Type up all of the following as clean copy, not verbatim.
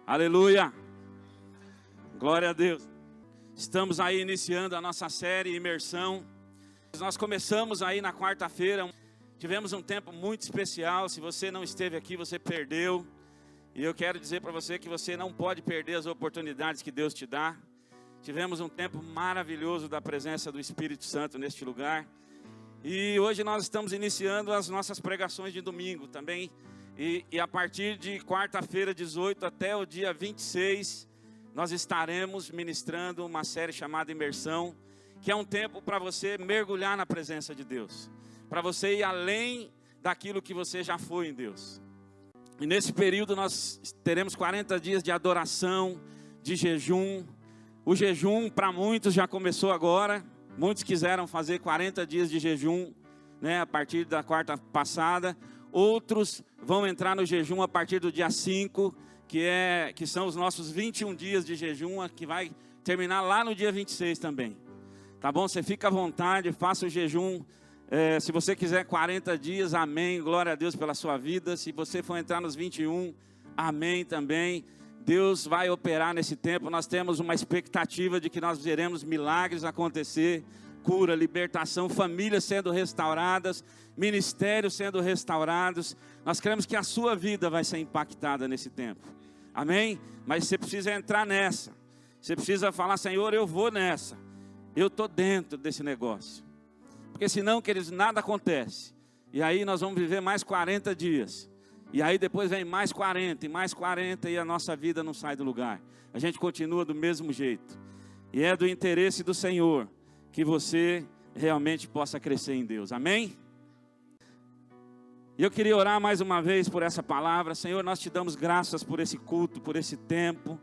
Aleluia. Glória a Deus. Estamos aí iniciando a nossa série Imersão. Nós começamos aí na quarta-feira. Tivemos um tempo muito especial. Se você não esteve aqui, você perdeu. E eu quero dizer para você que você não pode perder as oportunidades que Deus te dá. Tivemos um tempo maravilhoso da presença do Espírito Santo neste lugar. E hoje nós estamos iniciando as nossas pregações de domingo também. E a partir de quarta-feira, 18 até o dia 26, nós estaremos ministrando uma série chamada Imersão, que é um tempo para você mergulhar na presença de Deus, para você ir além daquilo que você já foi em Deus. E nesse período nós teremos 40 dias de adoração, de jejum. O jejum para muitos já começou agora. Muitos quiseram fazer 40 dias de jejum, né, a partir da quarta passada. Outros vão entrar no jejum a partir do dia 5, que são os nossos 21 dias de jejum, que vai terminar lá no dia 26 também. Tá bom? Você fica à vontade, faça o jejum. Se você quiser 40 dias, amém. Glória a Deus pela sua vida. Se você for entrar nos 21, amém também. Deus vai operar nesse tempo. Nós temos uma expectativa de que nós veremos milagres acontecer, cura, libertação, famílias sendo restauradas, ministérios sendo restaurados. Nós queremos que a sua vida vai ser impactada nesse tempo. Amém? Mas você precisa entrar nessa. Você precisa falar: Senhor, eu vou nessa. Eu estou dentro desse negócio. Porque senão, queridos, nada acontece. E aí nós vamos viver mais 40 dias. E aí depois vem mais 40 e mais 40 e a nossa vida não sai do lugar. A gente continua do mesmo jeito. E é do interesse do Senhor que você realmente possa crescer em Deus. Amém? E eu queria orar mais uma vez por essa palavra. Senhor, nós te damos graças por esse culto, por esse tempo.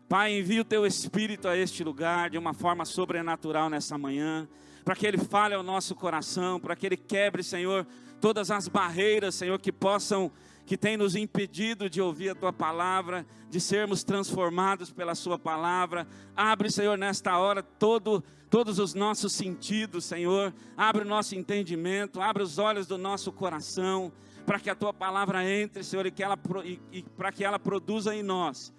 Pai, envia o teu Espírito a este lugar de uma forma sobrenatural nessa manhã, para que ele fale ao nosso coração, para que ele quebre, Senhor, todas as barreiras, Senhor, que tem nos impedido de ouvir a tua palavra, de sermos transformados pela sua palavra. Abre, Senhor, nesta hora todos os nossos sentidos, Senhor. Abre o nosso entendimento, abre os olhos do nosso coração, para que a tua palavra entre, Senhor, e para que ela produza em nós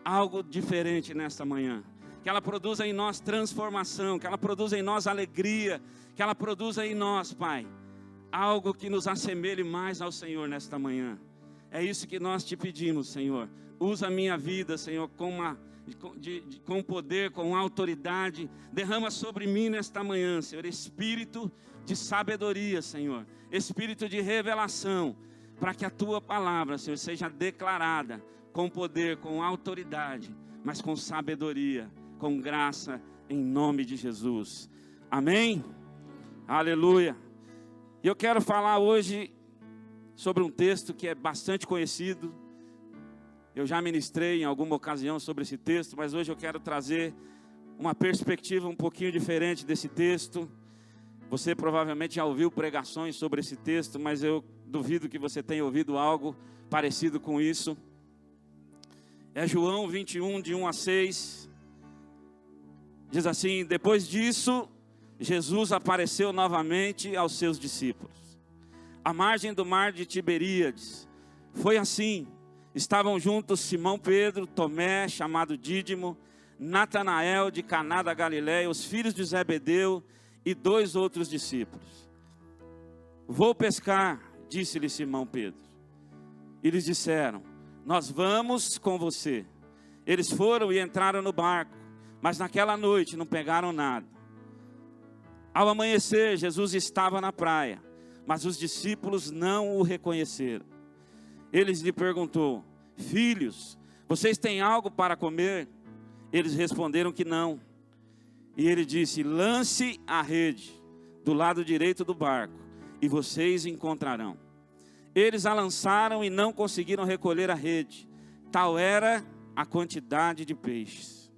algo diferente nesta manhã. Que ela produza em nós transformação, que ela produza em nós alegria, que ela produza em nós, Pai, algo que nos assemelhe mais ao Senhor nesta manhã. É isso que nós te pedimos, Senhor. Usa a minha vida, Senhor, com poder, com autoridade. Derrama sobre mim nesta manhã, Senhor, espírito de sabedoria, Senhor. Espírito de revelação, para que a tua palavra, Senhor, seja declarada com poder, com autoridade, mas com sabedoria, com graça, em nome de Jesus. Amém? Aleluia. E eu quero falar hoje sobre um texto que é bastante conhecido. Eu já ministrei em alguma ocasião sobre esse texto, mas hoje eu quero trazer uma perspectiva um pouquinho diferente desse texto. Você provavelmente já ouviu pregações sobre esse texto, mas eu duvido que você tenha ouvido algo parecido com isso. É João 21, de 1 a 6. Diz assim: depois disso, Jesus apareceu novamente aos seus discípulos, à margem do mar de Tiberíades. Foi assim: estavam juntos Simão Pedro, Tomé, chamado Dídimo, Natanael de Caná da Galileia, os filhos de Zebedeu e 2 outros discípulos. Vou pescar, disse-lhe Simão Pedro. E eles disseram: nós vamos com você. Eles foram e entraram no barco, mas naquela noite não pegaram nada. Ao amanhecer, Jesus estava na praia, mas os discípulos não o reconheceram. Eles lhe perguntou: filhos, vocês têm algo para comer? Eles responderam que não. E ele disse: lance a rede do lado direito do barco, e vocês encontrarão. Eles a lançaram e não conseguiram recolher a rede, tal era a quantidade de peixes.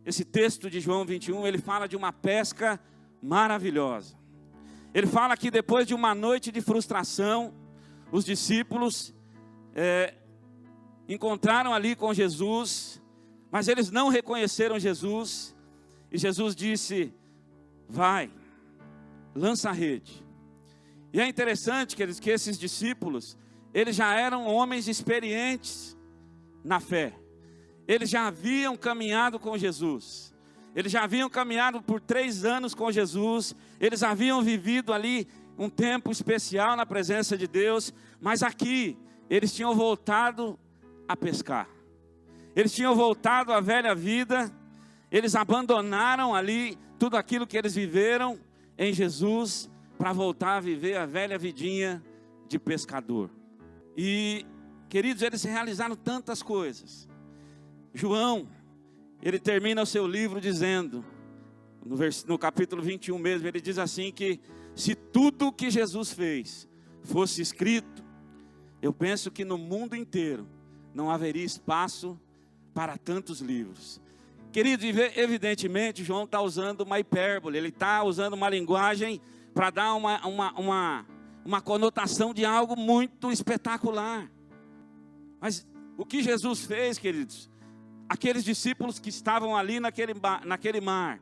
Esse texto de João 21, ele fala de uma pesca maravilhosa. Ele fala que depois de uma noite de frustração, os discípulos encontraram ali com Jesus, mas eles não reconheceram Jesus. E Jesus disse: vai, lança a rede. E é interessante, queridos, que esses discípulos, eles já eram homens experientes na fé. Eles já haviam caminhado com Jesus. Eles já haviam caminhado por 3 anos com Jesus. Eles haviam vivido ali um tempo especial na presença de Deus. Mas aqui, eles tinham voltado a pescar. Eles tinham voltado à velha vida. Eles abandonaram ali tudo aquilo que eles viveram em Jesus para voltar a viver a velha vidinha de pescador. E, queridos, eles realizaram tantas coisas. João, ele termina o seu livro dizendo, no capítulo 21 mesmo, ele diz assim que se tudo o que Jesus fez fosse escrito, eu penso que no mundo inteiro não haveria espaço para tantos livros. Querido, evidentemente, João está usando uma hipérbole, ele está usando uma linguagem para dar uma conotação de algo muito espetacular. Mas o que Jesus fez, queridos, aqueles discípulos que estavam ali naquele mar,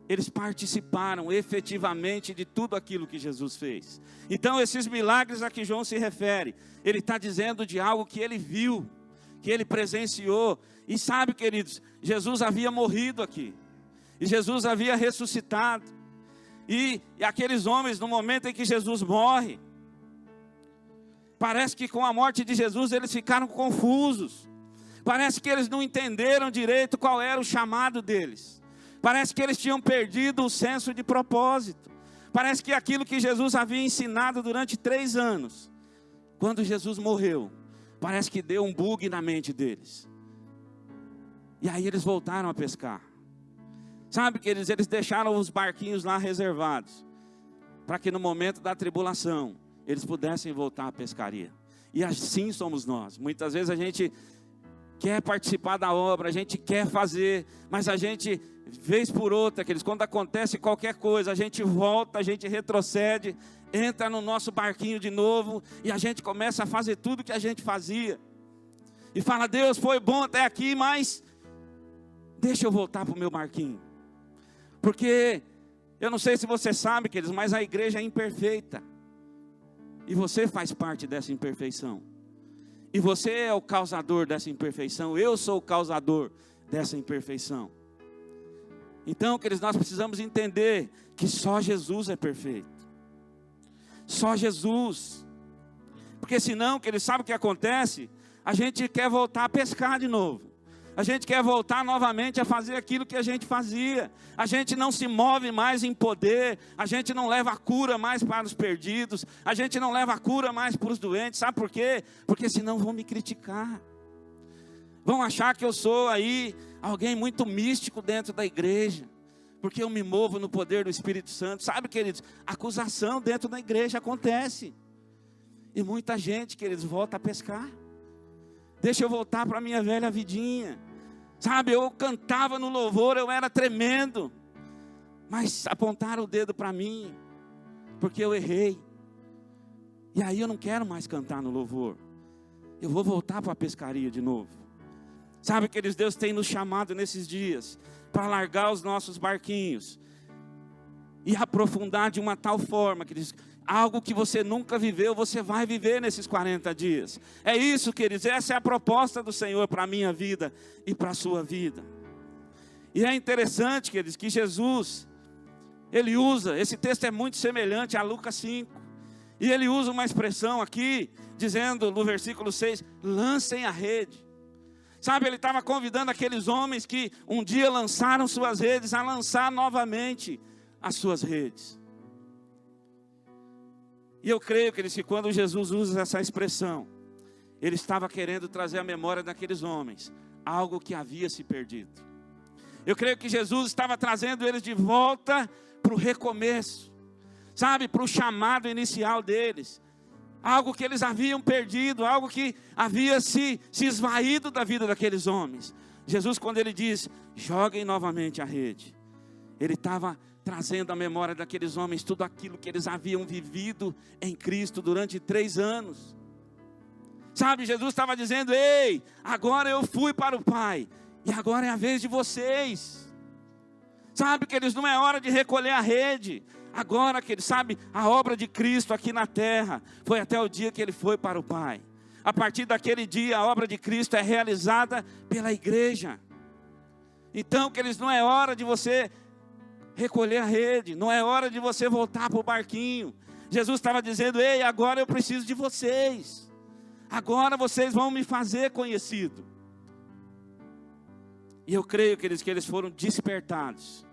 eles participaram efetivamente de tudo aquilo que Jesus fez. Então esses milagres a que João se refere, ele está dizendo de algo que ele viu, que ele presenciou. E sabe, queridos, Jesus havia morrido aqui, e Jesus havia ressuscitado, e aqueles homens, no momento em que Jesus morre, parece que com a morte de Jesus eles ficaram confusos, parece que eles não entenderam direito qual era o chamado deles, parece que eles tinham perdido o senso de propósito, parece que aquilo que Jesus havia ensinado durante 3 anos, quando Jesus morreu, parece que deu um bug na mente deles. E aí eles voltaram a pescar. Sabe, que eles deixaram os barquinhos lá reservados, para que no momento da tribulação, eles pudessem voltar à pescaria. E assim somos nós. Muitas vezes a gente quer participar da obra, a gente quer fazer, mas a gente, vez por outra, quando acontece qualquer coisa, a gente volta, a gente retrocede, entra no nosso barquinho de novo, e a gente começa a fazer tudo que a gente fazia. E fala, Deus, foi bom até aqui, mas deixa eu voltar para o meu barquinho. Porque, eu não sei se você sabe, queridos, mas a igreja é imperfeita. E você faz parte dessa imperfeição. E você é o causador dessa imperfeição. Eu sou o causador dessa imperfeição. Então, queridos, nós precisamos entender que só Jesus é perfeito. Só Jesus. Porque senão, queridos, sabe o que acontece? A gente quer voltar a pescar de novo. A gente quer voltar novamente a fazer aquilo que a gente fazia. A gente não se move mais em poder. A gente não leva a cura mais para os perdidos. A gente não leva a cura mais para os doentes. Sabe por quê? Porque senão vão me criticar. Vão achar que eu sou aí alguém muito místico dentro da igreja. Porque eu me movo no poder do Espírito Santo. Sabe, queridos, acusação dentro da igreja acontece. E muita gente, queridos, volta a pescar. Deixa eu voltar para a minha velha vidinha. Sabe, eu cantava no louvor, eu era tremendo. Mas apontaram o dedo para mim, porque eu errei. E aí eu não quero mais cantar no louvor. Eu vou voltar para a pescaria de novo. Sabe, queridos, Deus tem nos chamado nesses dias para largar os nossos barquinhos e aprofundar de uma tal forma, queridos, algo que você nunca viveu, você vai viver nesses 40 dias. É isso, queridos, essa é a proposta do Senhor para a minha vida e para a sua vida. E é interessante, queridos, que Jesus, ele usa, esse texto é muito semelhante a Lucas 5. E ele usa uma expressão aqui, dizendo no versículo 6, lancem a rede. Sabe, ele estava convidando aqueles homens que um dia lançaram suas redes, a lançar novamente as suas redes. E eu creio, queridos, que quando Jesus usa essa expressão, ele estava querendo trazer à memória daqueles homens algo que havia se perdido. Eu creio que Jesus estava trazendo eles de volta para o recomeço, sabe, para o chamado inicial deles. Algo que eles haviam perdido, algo que havia se esvaído da vida daqueles homens. Jesus, quando ele diz, joguem novamente a rede, ele estava trazendo à memória daqueles homens tudo aquilo que eles haviam vivido em Cristo durante 3 anos. Sabe, Jesus estava dizendo, ei, agora eu fui para o Pai, e agora é a vez de vocês. Sabe, queridos, não é hora de recolher a rede. Agora que ele sabe, a obra de Cristo aqui na terra foi até o dia que ele foi para o Pai. A partir daquele dia, a obra de Cristo é realizada pela igreja. Então, queridos, não é hora de você recolher a rede, não é hora de você voltar para o barquinho. Jesus estava dizendo: ei, agora eu preciso de vocês. Agora vocês vão me fazer conhecido. E eu creio, queridos, que eles foram despertados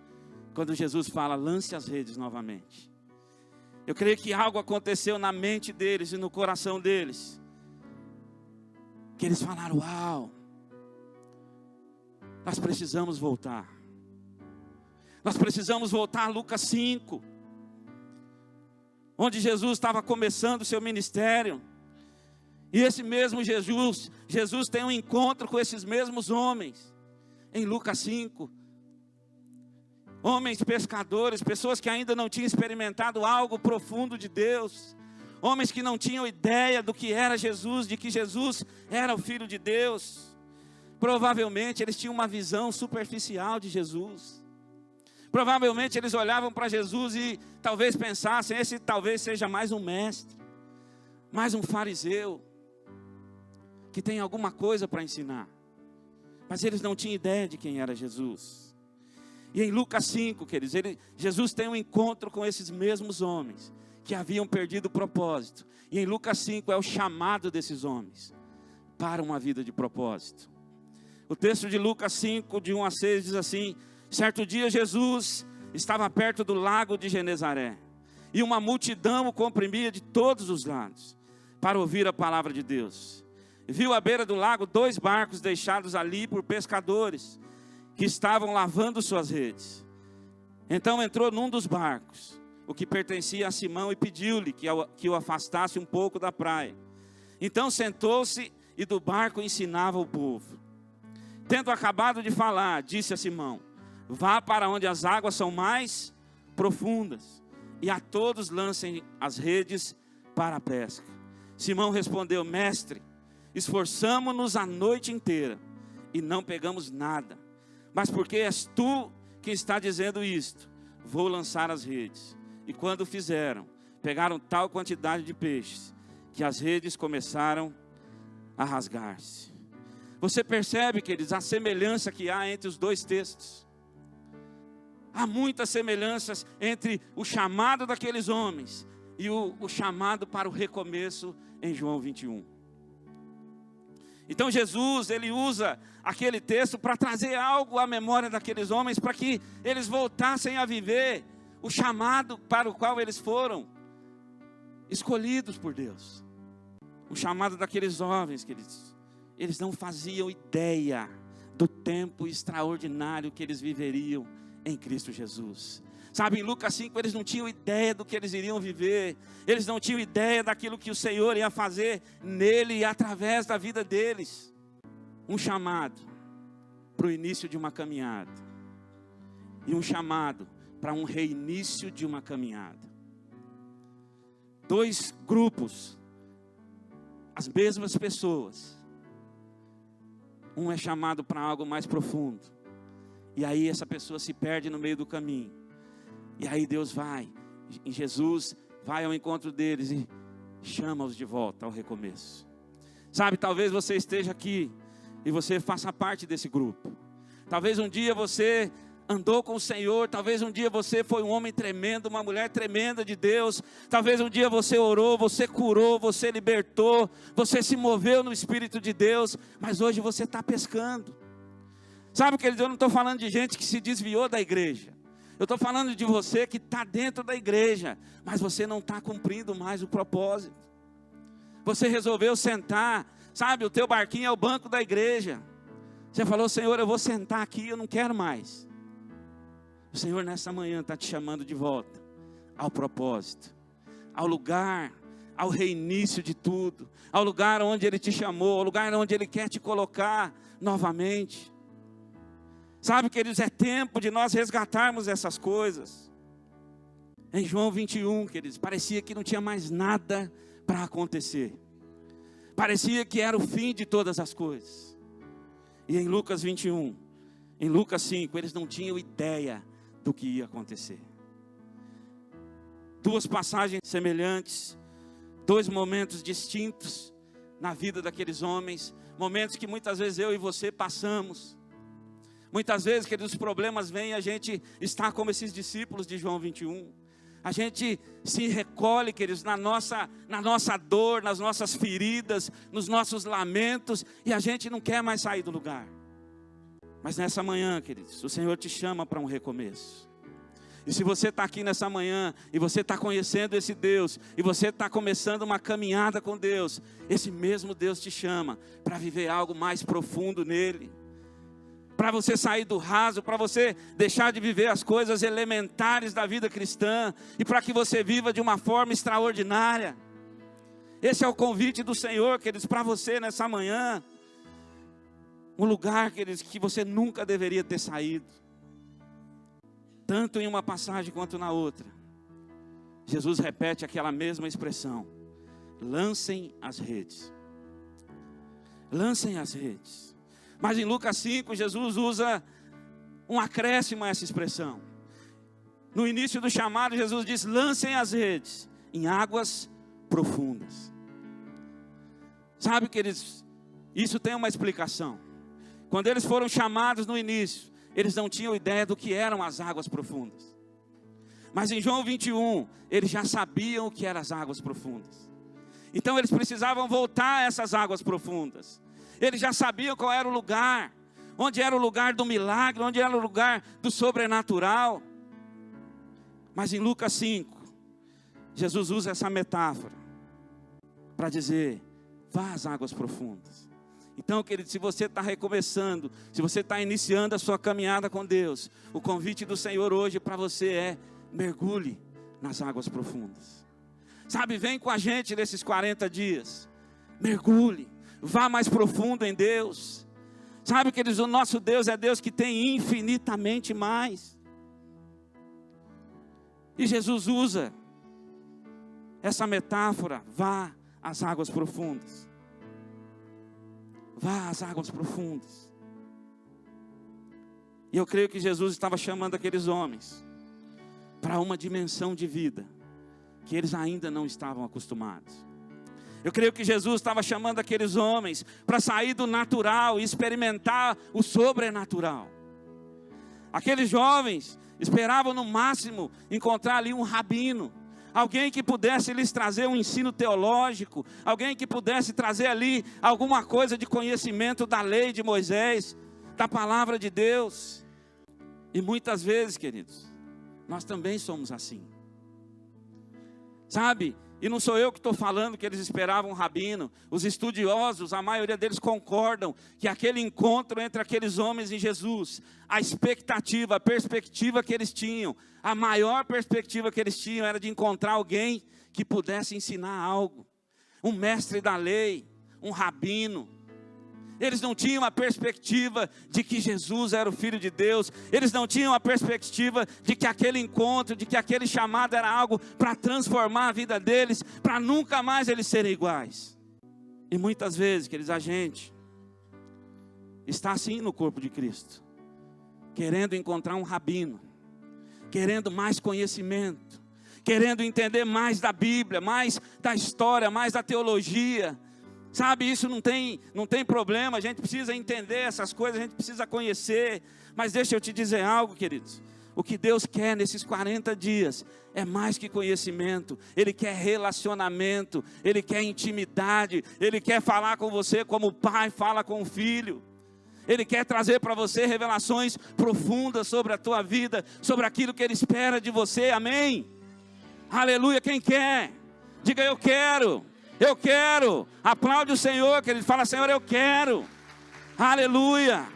quando Jesus fala: lance as redes novamente. Eu creio que algo aconteceu na mente deles e no coração deles, que eles falaram: uau, nós precisamos voltar. Nós precisamos voltar a Lucas 5, onde Jesus estava começando o seu ministério. E esse mesmo Jesus tem um encontro com esses mesmos homens, em Lucas 5. Homens pescadores, pessoas que ainda não tinham experimentado algo profundo de Deus. Homens que não tinham ideia do que era Jesus, de que Jesus era o Filho de Deus. Provavelmente eles tinham uma visão superficial de Jesus. Provavelmente eles olhavam para Jesus e talvez pensassem: esse talvez seja mais um mestre, mais um fariseu, que tem alguma coisa para ensinar. Mas eles não tinham ideia de quem era Jesus. E em Lucas 5, queridos, Jesus tem um encontro com esses mesmos homens, que haviam perdido o propósito. E em Lucas 5 é o chamado desses homens para uma vida de propósito. O texto de Lucas 5, de 1 a 6, diz assim: certo dia Jesus estava perto do lago de Genezaré, e uma multidão o comprimia de todos os lados, para ouvir a palavra de Deus. Viu à beira do lago 2 barcos deixados ali por pescadores, que estavam lavando suas redes. Então entrou num dos barcos, o que pertencia a Simão, e pediu-lhe que o afastasse um pouco da praia. Então sentou-se e do barco ensinava o povo. Tendo acabado de falar, disse a Simão: vá para onde as águas são mais profundas, e a todos lancem as redes para a pesca. Simão respondeu: mestre, esforçamo-nos a noite inteira e não pegamos nada, mas porque és tu que está dizendo isto, vou lançar as redes. E quando fizeram, pegaram tal quantidade de peixes, que as redes começaram a rasgar-se. Você percebe, queridos, a semelhança que há entre os dois textos. Há muitas semelhanças entre o chamado daqueles homens e o chamado para o recomeço em João 21. Então Jesus, ele usa aquele texto para trazer algo à memória daqueles homens, para que eles voltassem a viver o chamado para o qual eles foram escolhidos por Deus. O chamado daqueles jovens, que eles não faziam ideia do tempo extraordinário que eles viveriam em Cristo Jesus. Sabe, em Lucas 5 eles não tinham ideia do que eles iriam viver. Eles não tinham ideia daquilo que o Senhor ia fazer nele e através da vida deles. Um chamado para o início de uma caminhada. E um chamado para um reinício de uma caminhada. 2 grupos, as mesmas pessoas. Um é chamado para algo mais profundo. E aí essa pessoa se perde no meio do caminho. E aí Deus vai, em Jesus, vai ao encontro deles e chama-os de volta ao recomeço. Sabe, talvez você esteja aqui e você faça parte desse grupo. Talvez um dia você andou com o Senhor, talvez um dia você foi um homem tremendo, uma mulher tremenda de Deus. Talvez um dia você orou, você curou, você libertou, você se moveu no Espírito de Deus, mas hoje você está pescando. Sabe, querido, eu não estou falando de gente que se desviou da igreja. Eu estou falando de você que está dentro da igreja, mas você não está cumprindo mais o propósito. Você resolveu sentar, sabe, o teu barquinho é o banco da igreja. Você falou: Senhor, eu vou sentar aqui, eu não quero mais. O Senhor nessa manhã está te chamando de volta ao propósito, ao lugar, ao reinício de tudo, ao lugar onde Ele te chamou, ao lugar onde Ele quer te colocar novamente. Sabe, queridos, é tempo de nós resgatarmos essas coisas. Em João 21, queridos, parecia que não tinha mais nada para acontecer. Parecia que era o fim de todas as coisas. E em Lucas 21, em Lucas 5, eles não tinham ideia do que ia acontecer. duas passagens semelhantes, dois momentos distintos na vida daqueles homens, momentos que muitas vezes eu e você passamos. Muitas vezes, queridos, os problemas vêm e a gente está como esses discípulos de João 21. A gente se recolhe, queridos, na nossa dor, nas nossas feridas, nos nossos lamentos, e a gente não quer mais sair do lugar. Mas nessa manhã, queridos, o Senhor te chama para um recomeço. E se você está aqui nessa manhã, e você está conhecendo esse Deus, e você está começando uma caminhada com Deus, esse mesmo Deus te chama para viver algo mais profundo nele. Para você sair do raso, para você deixar de viver as coisas elementares da vida cristã, e para que você viva de uma forma extraordinária. Esse é o convite do Senhor, queridos, para você nessa manhã. Um lugar, queridos, que você nunca deveria ter saído. Tanto em uma passagem quanto na outra. Jesus repete aquela mesma expressão: lancem as redes. Lancem as redes. Mas em Lucas 5, Jesus usa um acréscimo a essa expressão. No início do chamado, Jesus diz: lancem as redes em águas profundas. Sabe, queridos, isso tem uma explicação. Quando eles foram chamados no início, eles não tinham ideia do que eram as águas profundas. Mas em João 21, eles já sabiam o que eram as águas profundas. Então eles precisavam voltar a essas águas profundas. Eles já sabiam qual era o lugar, onde era o lugar do milagre, onde era o lugar do sobrenatural. Mas em Lucas 5, Jesus usa essa metáfora para dizer: vá às águas profundas. Então, querido, se você está recomeçando, se você está iniciando a sua caminhada com Deus, o convite do Senhor hoje para você é: mergulhe nas águas profundas. Sabe, vem com a gente nesses 40 dias, mergulhe. Vá mais profundo em Deus. Sabe, queridos, o nosso Deus é Deus que tem infinitamente mais. E Jesus usa essa metáfora: vá às águas profundas. Vá às águas profundas. E eu creio que Jesus estava chamando aqueles homens para uma dimensão de vida que eles ainda não estavam acostumados. Eu creio que Jesus estava chamando aqueles homens para sair do natural e experimentar o sobrenatural. Aqueles jovens esperavam no máximo encontrar ali um rabino, alguém que pudesse lhes trazer um ensino teológico, alguém que pudesse trazer ali alguma coisa de conhecimento da lei de Moisés, da palavra de Deus. E muitas vezes, queridos, nós também somos assim. Sabe? E não sou eu que estou falando que eles esperavam um rabino. Os estudiosos, a maioria deles concordam que aquele encontro entre aqueles homens e Jesus, a expectativa, a perspectiva que eles tinham, a maior perspectiva que eles tinham era de encontrar alguém que pudesse ensinar algo. Um mestre da lei, um rabino. Eles não tinham a perspectiva de que Jesus era o Filho de Deus. Eles não tinham a perspectiva de que aquele encontro, de que aquele chamado era algo para transformar a vida deles, para nunca mais eles serem iguais. E muitas vezes, queridos, a gente está assim no corpo de Cristo, querendo encontrar um rabino, querendo mais conhecimento, querendo entender mais da Bíblia, mais da história, mais da teologia. Sabe, isso não tem problema, a gente precisa entender essas coisas, a gente precisa conhecer. Mas deixa eu te dizer algo, queridos. O que Deus quer nesses 40 dias é mais que conhecimento. Ele quer relacionamento, Ele quer intimidade. Ele quer falar com você como o pai fala com o filho. Ele quer trazer para você revelações profundas sobre a tua vida, sobre aquilo que Ele espera de você, amém? Aleluia, quem quer? Diga: eu quero. Eu quero. Aplaude o Senhor, que Ele fala: Senhor, eu quero. Aleluia.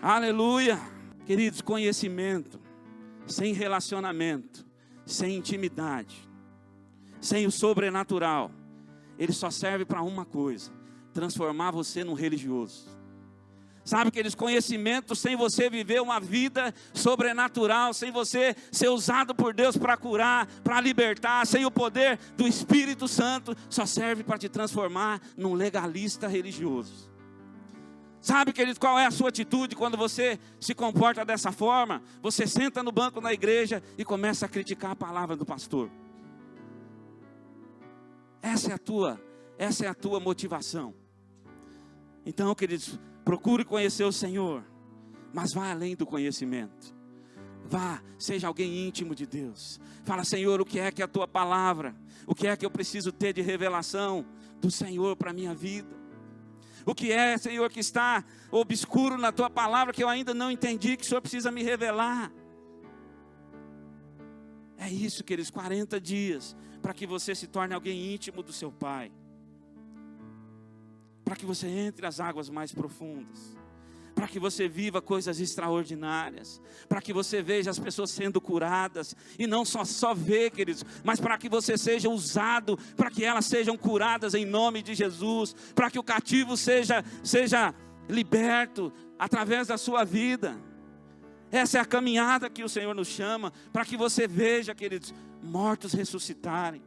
Aleluia. Queridos, conhecimento sem relacionamento, sem intimidade, sem o sobrenatural, ele só serve para uma coisa: transformar você num religioso. Sabe, queridos, conhecimento sem você viver uma vida sobrenatural, sem você ser usado por Deus para curar, para libertar, sem o poder do Espírito Santo, só serve para te transformar num legalista religioso. Sabe, querido, qual é a sua atitude quando você se comporta dessa forma? Você senta no banco da igreja e começa a criticar a palavra do pastor. Essa é a tua motivação. Então, queridos, procure conhecer o Senhor, mas vá além do conhecimento. Vá, seja alguém íntimo de Deus. Fala: Senhor, o que é que é a tua palavra? O que é que eu preciso ter de revelação do Senhor para a minha vida? O que é, Senhor, que está obscuro na tua palavra, que eu ainda não entendi, que o Senhor precisa me revelar? É isso, queridos, 40 dias, para que você se torne alguém íntimo do seu Pai. Para que você entre as águas mais profundas. Para que você viva coisas extraordinárias. Para que você veja as pessoas sendo curadas. E não só ver, queridos, mas para que você seja usado, para que elas sejam curadas em nome de Jesus. Para que o cativo seja liberto através da sua vida. Essa é a caminhada que o Senhor nos chama. Para que você veja, queridos, mortos ressuscitarem.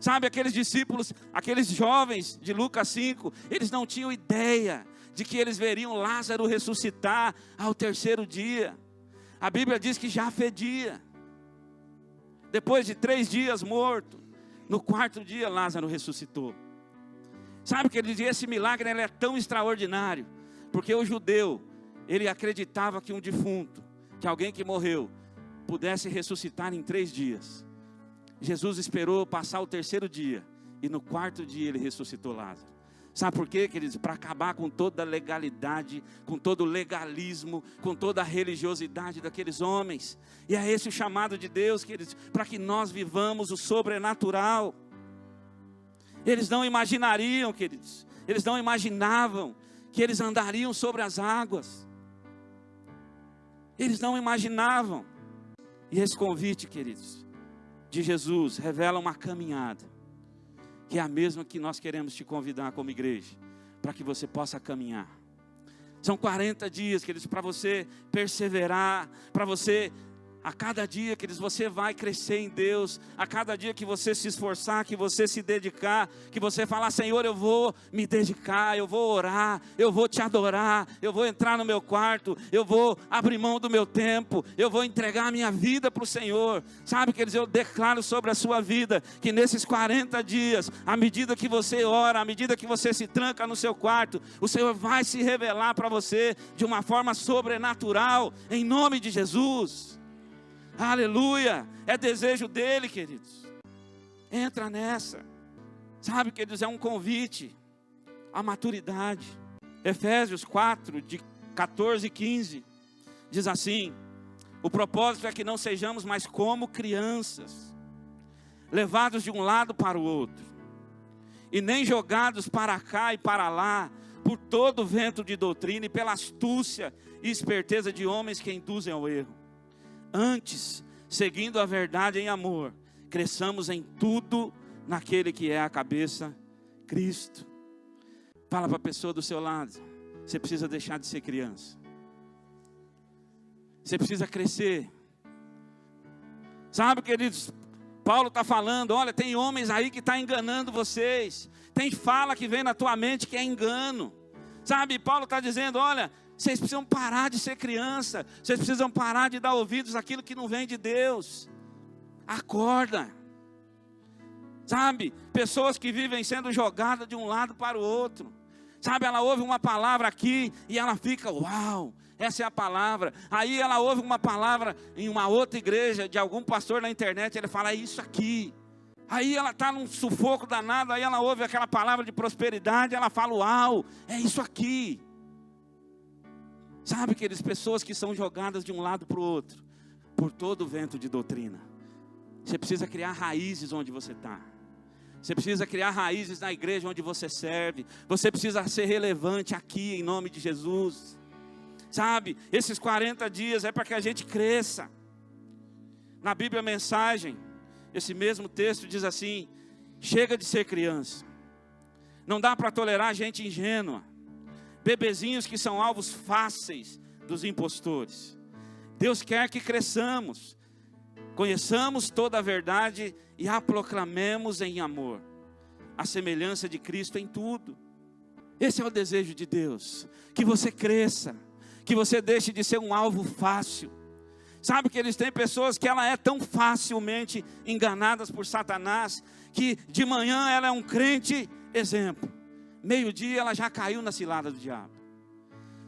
Sabe, aqueles discípulos, aqueles jovens de Lucas 5, eles não tinham ideia de que eles veriam Lázaro ressuscitar ao terceiro dia. A Bíblia diz que já fedia. Depois de 3 dias morto, no 4º dia Lázaro ressuscitou. Sabe, que ele dizia, esse milagre ele é tão extraordinário, porque o judeu, ele acreditava que um defunto, que alguém que morreu, pudesse ressuscitar em 3 dias. Jesus esperou passar o 3º dia, e no 4º dia ele ressuscitou Lázaro. Sabe por quê, queridos? Para acabar com toda a legalidade, com todo o legalismo, com toda a religiosidade daqueles homens. E é esse o chamado de Deus, queridos, para que nós vivamos o sobrenatural. Eles não imaginariam, queridos, eles não imaginavam que eles andariam sobre as águas. Eles não imaginavam. E esse convite, queridos, de Jesus revela uma caminhada, que é a mesma que nós queremos te convidar como igreja, para que você possa caminhar. São 40 dias, queridos, para você perseverar, para você, a cada dia, queridos, você vai crescer em Deus. A cada dia que você se esforçar, que você se dedicar, que você falar: Senhor, eu vou me dedicar, eu vou orar, eu vou te adorar, eu vou entrar no meu quarto, eu vou abrir mão do meu tempo, eu vou entregar a minha vida para o Senhor. Sabe, queridos, eu declaro sobre a sua vida, que nesses 40 dias, à medida que você ora, à medida que você se tranca no seu quarto, o Senhor vai se revelar para você de uma forma sobrenatural, em nome de Jesus. Aleluia, é desejo dele, queridos. Entra nessa. Sabe, queridos, é um convite à maturidade. Efésios 4, de 14 e 15, diz assim: o propósito é que não sejamos mais como crianças, levados de um lado para o outro, e nem jogados para cá e para lá, por todo o vento de doutrina e pela astúcia e esperteza de homens que induzem ao erro. Antes, seguindo a verdade em amor, cresçamos em tudo naquele que é a cabeça, Cristo. Fala para a pessoa do seu lado: você precisa deixar de ser criança. Você precisa crescer. Sabe, queridos, Paulo está falando: olha, tem homens aí que estão enganando vocês. Tem fala que vem na tua mente que é engano. Sabe, Paulo está dizendo: olha, vocês precisam parar de ser criança. Vocês precisam parar de dar ouvidos àquilo que não vem de Deus. Acorda. Sabe, pessoas que vivem sendo jogadas de um lado para o outro. Sabe, ela ouve uma palavra aqui e ela fica: uau, essa é a palavra. Aí ela ouve uma palavra em uma outra igreja, de algum pastor na internet, ele fala: é isso aqui. Aí ela está num sufoco danado, aí ela ouve aquela palavra de prosperidade, ela fala: uau, é isso aqui. Sabe, aquelas pessoas que são jogadas de um lado para o outro, por todo o vento de doutrina. Você precisa criar raízes onde você está. Você precisa criar raízes na igreja onde você serve. Você precisa ser relevante aqui, em nome de Jesus. Sabe, esses 40 dias é para que a gente cresça. Na Bíblia Mensagem, esse mesmo texto diz assim: chega de ser criança. Não dá para tolerar gente ingênua, bebezinhos que são alvos fáceis dos impostores. Deus quer que cresçamos, conheçamos toda a verdade e a proclamemos em amor, a semelhança de Cristo em tudo. Esse é o desejo de Deus, que você cresça, que você deixe de ser um alvo fácil. Sabe que eles têm pessoas que ela é tão facilmente enganadas por Satanás, que de manhã ela é um crente exemplo, meio-dia ela já caiu na cilada do diabo.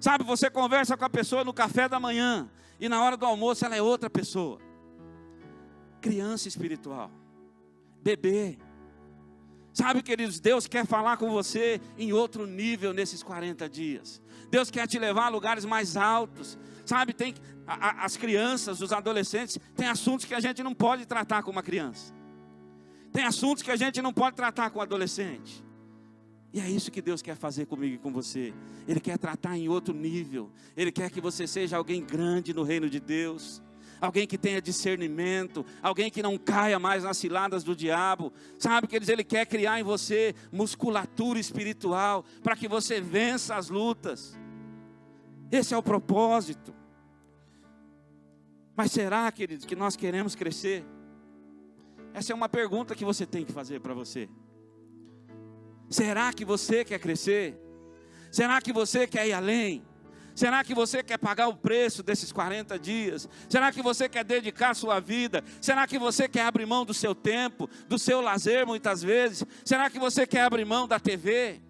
Sabe, você conversa com a pessoa no café da manhã, e na hora do almoço ela é outra pessoa. Criança espiritual, bebê. Sabe, queridos, Deus quer falar com você em outro nível nesses 40 dias. Deus quer te levar a lugares mais altos. Sabe, as crianças, os adolescentes, tem assuntos que a gente não pode tratar com uma criança. Tem assuntos que a gente não pode tratar com um adolescente. E é isso que Deus quer fazer comigo e com você. Ele quer tratar em outro nível. Ele quer que você seja alguém grande no reino de Deus. Alguém que tenha discernimento, alguém que não caia mais nas ciladas do diabo. Sabe, queridos, Ele quer criar em você musculatura espiritual, para que você vença as lutas. Esse é o propósito. Mas será, queridos, que nós queremos crescer? Essa é uma pergunta que você tem que fazer para você. Será que você quer crescer? Será que você quer ir além? Será que você quer pagar o preço desses 40 dias? Será que você quer dedicar a sua vida? Será que você quer abrir mão do seu tempo, do seu lazer muitas vezes? Será que você quer abrir mão da TV?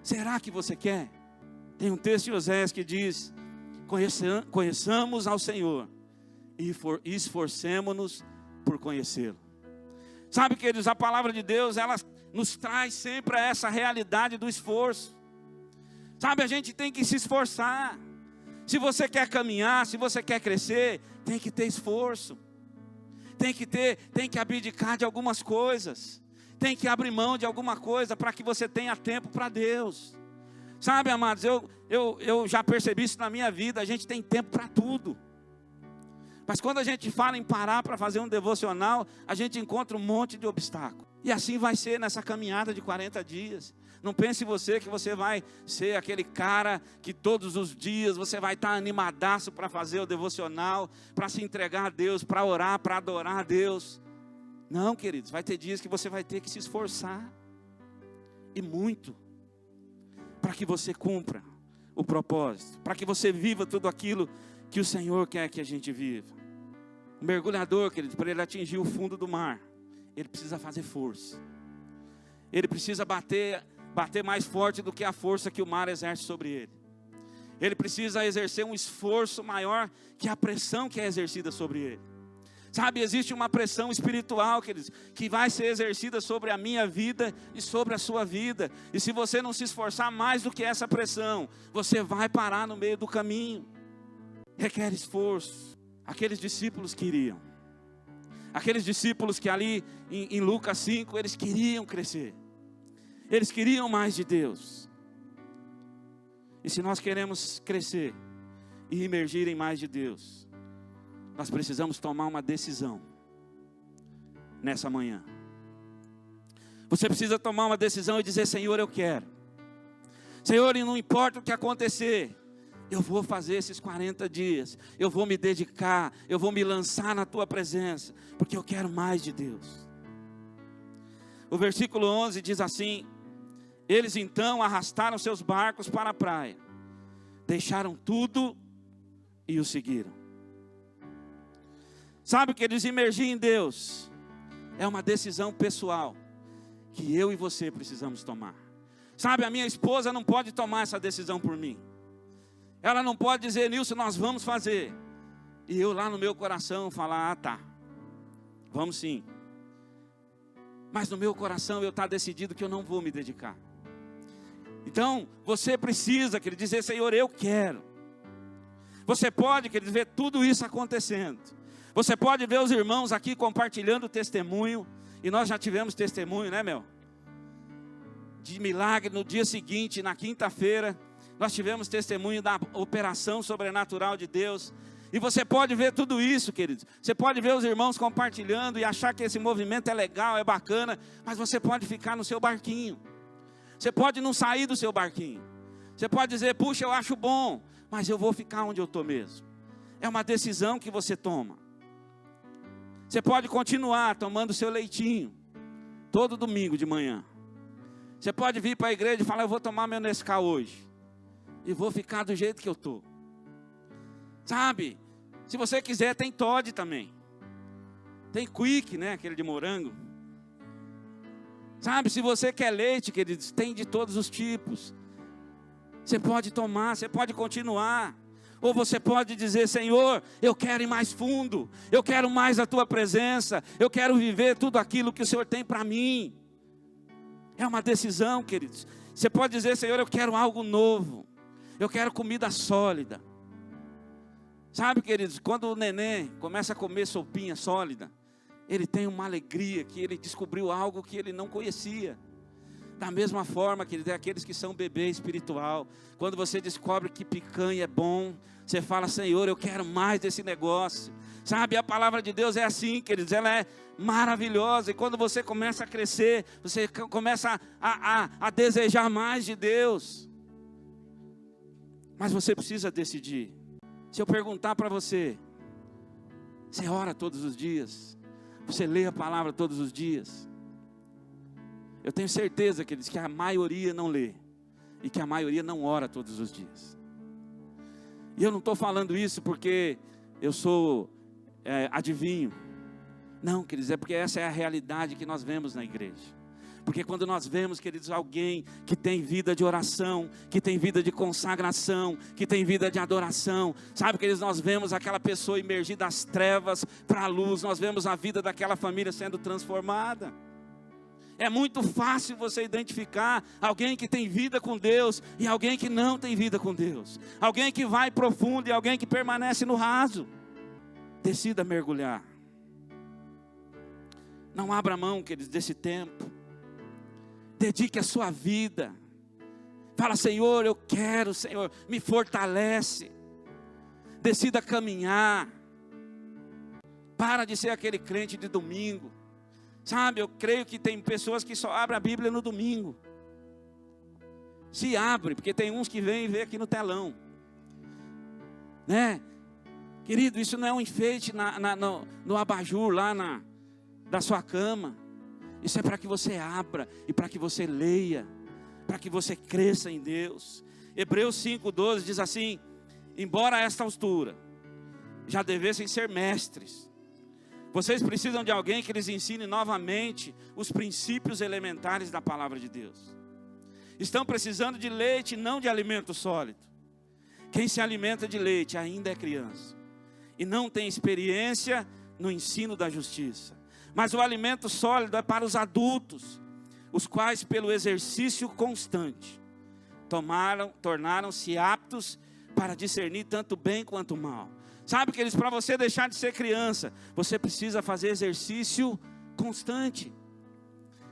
Será que você quer? Tem um texto de Oséias que diz: conheçamos ao Senhor e esforcemos-nos por conhecê-lo. Sabe, queridos, a palavra de Deus, ela nos traz sempre essa realidade do esforço. Sabe, a gente tem que se esforçar. Se você quer caminhar, se você quer crescer, tem que ter esforço. Tem que abdicar de algumas coisas. Tem que abrir mão de alguma coisa para que você tenha tempo para Deus. Sabe, amados, eu já percebi isso na minha vida. A gente tem tempo para tudo. Mas quando a gente fala em parar para fazer um devocional, a gente encontra um monte de obstáculo. E assim vai ser nessa caminhada de 40 dias. Não pense você que você vai ser aquele cara que todos os dias você vai estar animadaço para fazer o devocional, para se entregar a Deus, para orar, para adorar a Deus. Não, queridos, vai ter dias que você vai ter que se esforçar. E muito. Para que você cumpra o propósito. Para que você viva tudo aquilo que o Senhor quer que a gente viva. O mergulhador, queridos, para ele atingir o fundo do mar, ele precisa fazer força. Ele precisa bater mais forte do que a força que o mar exerce sobre ele. Ele precisa exercer um esforço maior que a pressão que é exercida sobre ele. Sabe, existe uma pressão espiritual, queridos, que vai ser exercida sobre a minha vida e sobre a sua vida. E se você não se esforçar mais do que essa pressão, você vai parar no meio do caminho. Requer esforço. Aqueles discípulos queriam. Aqueles discípulos que ali em Lucas 5, eles queriam crescer. Eles queriam mais de Deus. E se nós queremos crescer e emergir em mais de Deus, nós precisamos tomar uma decisão nessa manhã. Você precisa tomar uma decisão e dizer: Senhor, eu quero. Senhor, e não importa o que acontecer, eu vou fazer esses 40 dias, eu vou me dedicar, eu vou me lançar na Tua presença, porque eu quero mais de Deus. O versículo 11 diz assim: eles então arrastaram seus barcos para a praia, deixaram tudo e o seguiram. Sabe, que eles emergir em Deus é uma decisão pessoal que eu e você precisamos tomar. Sabe, a minha esposa não pode tomar essa decisão por mim. Ela não pode dizer: Nilson, nós vamos fazer, e eu lá no meu coração falar: ah, tá, vamos sim. Mas no meu coração eu estou decidido que eu não vou me dedicar. Então você precisa, querido, dizer: Senhor, eu quero. Você pode, querido, ver tudo isso acontecendo. Você pode ver os irmãos aqui compartilhando o testemunho. E nós já tivemos testemunho, né, meu? De milagre. No dia seguinte, na quinta-feira, nós tivemos testemunho da operação sobrenatural de Deus. E você pode ver tudo isso, queridos. Você pode ver os irmãos compartilhando e achar que esse movimento é legal, é bacana. Mas você pode ficar no seu barquinho. Você pode não sair do seu barquinho. Você pode dizer: puxa, eu acho bom, mas eu vou ficar onde eu estou mesmo. É uma decisão que você toma. Você pode continuar tomando seu leitinho todo domingo de manhã. Você pode vir para a igreja e falar, eu vou tomar meu Nescau hoje. E vou ficar do jeito que eu estou. Sabe? Se você quiser, tem Toddy também. Tem Quick, né? Aquele de morango. Sabe? Se você quer leite, queridos, tem de todos os tipos. Você pode tomar, você pode continuar. Ou você pode dizer, Senhor, eu quero ir mais fundo. Eu quero mais a tua presença. Eu quero viver tudo aquilo que o Senhor tem para mim. É uma decisão, queridos. Você pode dizer, Senhor, eu quero algo novo. Eu quero comida sólida. Sabe, queridos, quando o neném começa a comer sopinha sólida, ele tem uma alegria que ele descobriu algo que ele não conhecia. Da mesma forma, queridos, é aqueles que são bebê espiritual. Quando você descobre que picanha é bom, você fala, Senhor, eu quero mais desse negócio. Sabe, a palavra de Deus é assim, queridos, ela é maravilhosa. E quando você começa a crescer, você começa a desejar mais de Deus. Mas você precisa decidir. Se eu perguntar para você, você ora todos os dias? Você lê a palavra todos os dias? Eu tenho certeza, queridos, que a maioria não lê. E que a maioria não ora todos os dias. E eu não estou falando isso porque eu sou adivinho. Não, queridos, é porque essa é a realidade que nós vemos na igreja. Porque quando nós vemos, queridos, alguém que tem vida de oração, que tem vida de consagração, que tem vida de adoração, sabe, queridos, nós vemos aquela pessoa emergir das trevas para a luz, nós vemos a vida daquela família sendo transformada. É muito fácil você identificar alguém que tem vida com Deus e alguém que não tem vida com Deus. Alguém que vai profundo e alguém que permanece no raso. Decida mergulhar. Não abra mão, queridos, desse tempo. Dedique a sua vida. Fala, Senhor, eu quero, Senhor, me fortalece. Decida caminhar. Para de ser aquele crente de domingo. Sabe, eu creio que tem pessoas que só abrem a Bíblia no domingo. Se abre, porque tem uns que vêm e vê aqui no telão. Né? Querido, isso não é um enfeite no abajur lá da sua cama. Isso é para que você abra e para que você leia, para que você cresça em Deus. Hebreus 5:12 diz assim: embora a esta altura já devessem ser mestres, vocês precisam de alguém que lhes ensine novamente os princípios elementares da palavra de Deus. Estão precisando de leite, não de alimento sólido. Quem se alimenta de leite ainda é criança e não tem experiência no ensino da justiça. Mas o alimento sólido é para os adultos, os quais pelo exercício constante tornaram-se aptos para discernir tanto bem quanto mal. Sabe, queridos, para você deixar de ser criança, você precisa fazer exercício constante.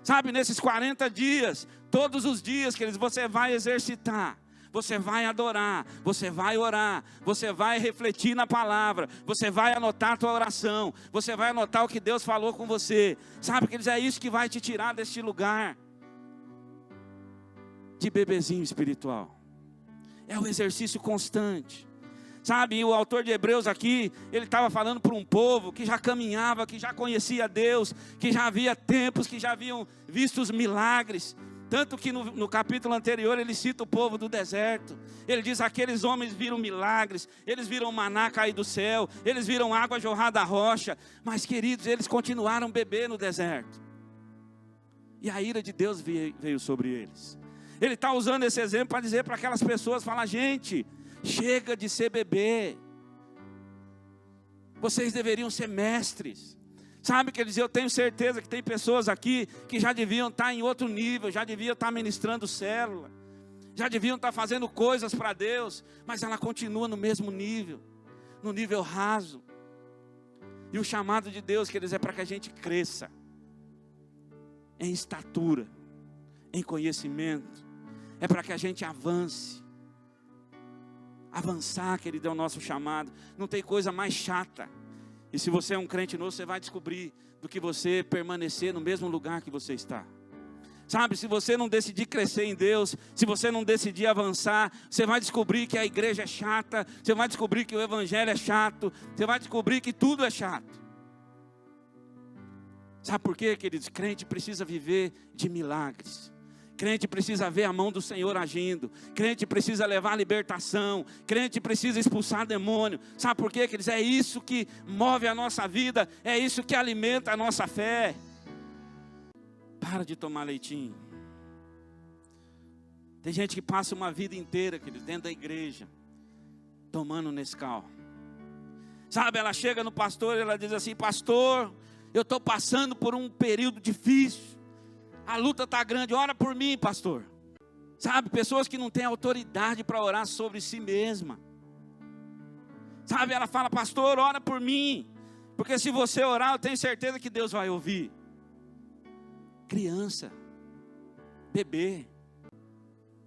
Sabe, nesses 40 dias, todos os dias, queridos, você vai exercitar. Você vai adorar, você vai orar, você vai refletir na palavra, você vai anotar a tua oração, você vai anotar o que Deus falou com você. Sabe, queridos, é isso que vai te tirar deste lugar de bebezinho espiritual. É o exercício constante. Sabe, e o autor de Hebreus aqui, ele estava falando para um povo que já caminhava, que já conhecia Deus, que já havia tempos, que já haviam visto os milagres. Tanto que no capítulo anterior ele cita o povo do deserto. Ele diz, aqueles homens viram milagres, eles viram maná cair do céu, eles viram água jorrar da rocha. Mas, queridos, eles continuaram bebendo no deserto. E a ira de Deus veio sobre eles. Ele está usando esse exemplo para dizer para aquelas pessoas, fala, gente, chega de ser bebê. Vocês deveriam ser mestres. Sabe, quer dizer, eu tenho certeza que tem pessoas aqui que já deviam estar em outro nível, já deviam estar ministrando célula, já deviam estar fazendo coisas para Deus, mas ela continua no mesmo nível, no nível raso. E o chamado de Deus, quer dizer, é para que a gente cresça em estatura, em conhecimento, é para que a gente avance. Avançar, querido, é o nosso chamado. Não tem coisa mais chata. E se você é um crente novo, você vai descobrir do que você permanecer no mesmo lugar que você está. Sabe, se você não decidir crescer em Deus, se você não decidir avançar, você vai descobrir que a igreja é chata, você vai descobrir que o evangelho é chato, você vai descobrir que tudo é chato. Sabe por quê, queridos? Crente precisa viver de milagres. Crente precisa ver a mão do Senhor agindo. Crente precisa levar a libertação. Crente precisa expulsar demônio. Sabe por quê, queridos? É isso que move a nossa vida. É isso que alimenta a nossa fé. Para de tomar leitinho. Tem gente que passa uma vida inteira, queridos, dentro da igreja, tomando Nescau. Sabe, ela chega no pastor e ela diz assim: pastor, eu estou passando por um período difícil. A luta está grande, ora por mim, pastor. Sabe, pessoas que não têm autoridade para orar sobre si mesma. Sabe, ela fala: pastor, ora por mim. Porque se você orar, eu tenho certeza que Deus vai ouvir. Criança, bebê.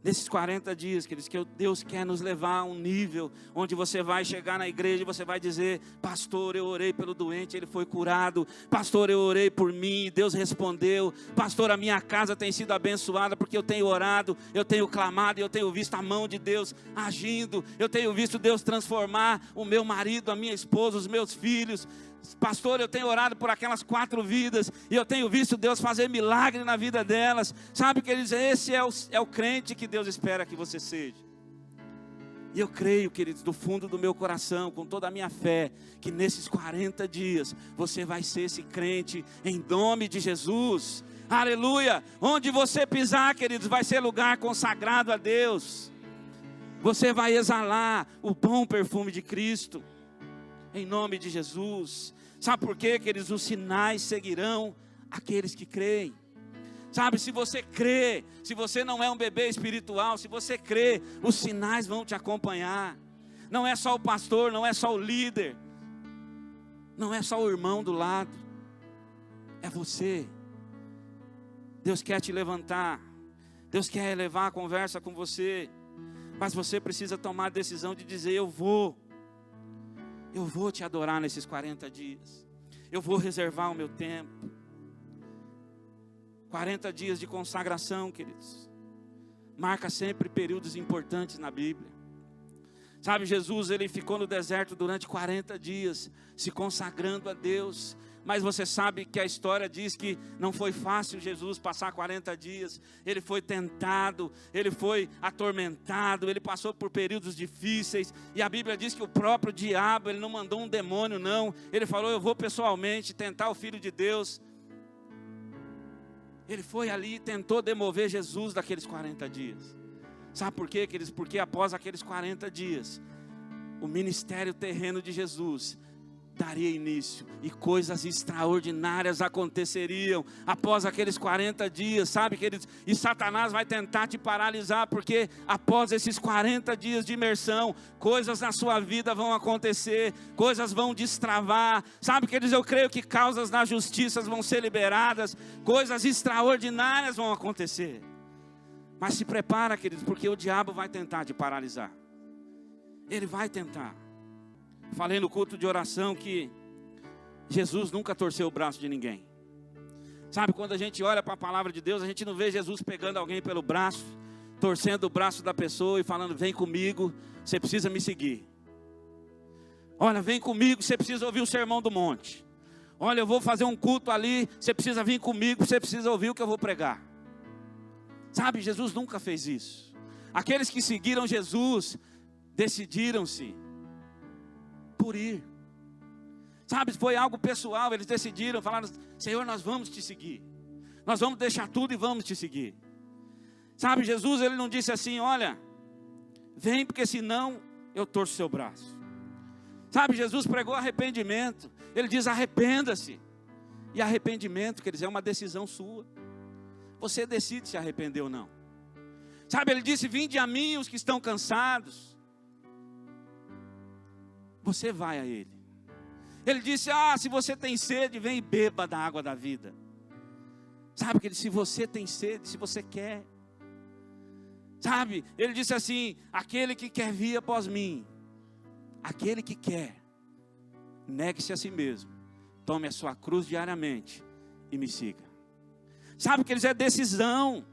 Nesses 40 dias, queridos, que Deus quer nos levar a um nível onde você vai chegar na igreja e você vai dizer: pastor, eu orei pelo doente, ele foi curado. Pastor, eu orei por mim, Deus respondeu. Pastor, a minha casa tem sido abençoada porque eu tenho orado, eu tenho clamado e eu tenho visto a mão de Deus agindo. Eu tenho visto Deus transformar o meu marido, a minha esposa, os meus filhos. Pastor, eu tenho orado por aquelas 4 vidas e eu tenho visto Deus fazer milagre na vida delas. Sabe, queridos, esse é o crente que Deus espera que você seja. E eu creio, queridos, do fundo do meu coração, com toda a minha fé, que nesses 40 dias você vai ser esse crente em nome de Jesus. Aleluia! Onde você pisar, queridos, vai ser lugar consagrado a Deus. Você vai exalar o bom perfume de Cristo. Em nome de Jesus. Sabe por quê, queridos? Os sinais seguirão aqueles que creem. Sabe, se você crê, se você não é um bebê espiritual, se você crê, os sinais vão te acompanhar. Não é só o pastor, não é só o líder, não é só o irmão do lado, é você. Deus quer te levantar, Deus quer levar a conversa com você, mas você precisa tomar a decisão de dizer: eu vou te adorar nesses 40 dias. Eu vou reservar o meu tempo. 40 dias de consagração, queridos. Marca sempre períodos importantes na Bíblia. Sabe, Jesus, ele ficou no deserto durante 40 dias, se consagrando a Deus. Mas você sabe que a história diz que não foi fácil Jesus passar 40 dias. Ele foi tentado, ele foi atormentado, ele passou por períodos difíceis. E a Bíblia diz que o próprio diabo, ele não mandou um demônio não. Ele falou: eu vou pessoalmente tentar o Filho de Deus. Ele foi ali e tentou demover Jesus daqueles 40 dias. Sabe por quê, queridos? Porque após aqueles 40 dias, o ministério terreno de Jesus daria início e coisas extraordinárias aconteceriam após aqueles 40 dias, sabe, queridos? E Satanás vai tentar te paralisar, porque após esses 40 dias de imersão, coisas na sua vida vão acontecer, coisas vão destravar, sabe, queridos? Eu creio que causas na justiça vão ser liberadas, coisas extraordinárias vão acontecer. Mas se prepara, queridos, porque o diabo vai tentar te paralisar. Ele vai tentar. Falei no culto de oração que Jesus nunca torceu o braço de ninguém. Sabe, quando a gente olha para a palavra de Deus, a gente não vê Jesus pegando alguém pelo braço, torcendo o braço da pessoa e falando: vem comigo, você precisa me seguir. Olha, vem comigo, você precisa ouvir o sermão do monte. Olha, eu vou fazer um culto ali, você precisa vir comigo, você precisa ouvir o que eu vou pregar. Sabe, Jesus nunca fez isso. Aqueles que seguiram Jesus decidiram-se por ir. Sabe, foi algo pessoal. Eles decidiram, falaram: Senhor, nós vamos te seguir. Nós vamos deixar tudo e vamos te seguir. Sabe, Jesus, ele não disse assim: olha, vem, porque senão eu torço seu braço. Sabe, Jesus pregou arrependimento. Ele diz: arrependa-se. E arrependimento, quer dizer, é uma decisão sua. Você decide se arrepender ou não. Sabe, ele disse: vinde a mim os que estão cansados. Você vai a ele. Ele disse: se você tem sede, vem e beba da água da vida. Sabe, que se você tem sede, se você quer. Sabe, ele disse assim: aquele que quer vir após mim, aquele que quer, negue-se a si mesmo, tome a sua cruz diariamente e me siga. Sabe, que eles é decisão.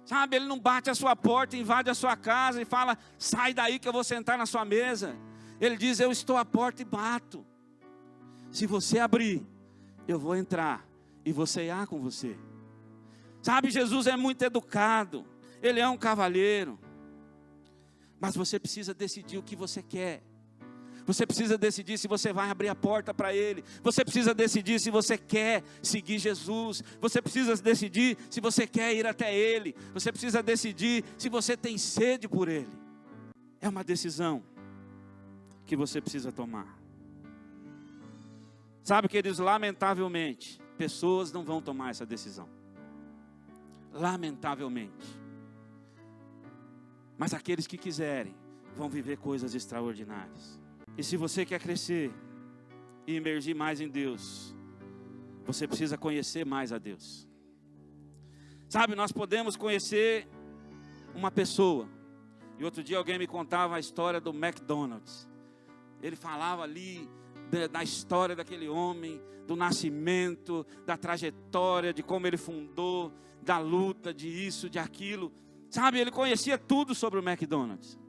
Sabe, ele não bate a sua porta, invade a sua casa e fala: sai daí que eu vou sentar na sua mesa. Ele diz: eu estou à porta e bato. Se você abrir, eu vou entrar e vou ceiar com você. Sabe, Jesus é muito educado, Ele é um cavalheiro. Mas você precisa decidir o que você quer. Você precisa decidir se você vai abrir a porta para Ele. Você precisa decidir se você quer seguir Jesus. Você precisa decidir se você quer ir até Ele. Você precisa decidir se você tem sede por Ele. É uma decisão que você precisa tomar. Sabe, queridos, lamentavelmente, pessoas não vão tomar essa decisão. Lamentavelmente. Mas aqueles que quiserem vão viver coisas extraordinárias. E se você quer crescer e emergir mais em Deus, você precisa conhecer mais a Deus. Sabe, nós podemos conhecer uma pessoa. E outro dia alguém me contava a história do McDonald's. Ele falava ali da história daquele homem, do nascimento, da trajetória, de como ele fundou, da luta, de isso, de aquilo. Sabe, ele conhecia tudo sobre o McDonald's.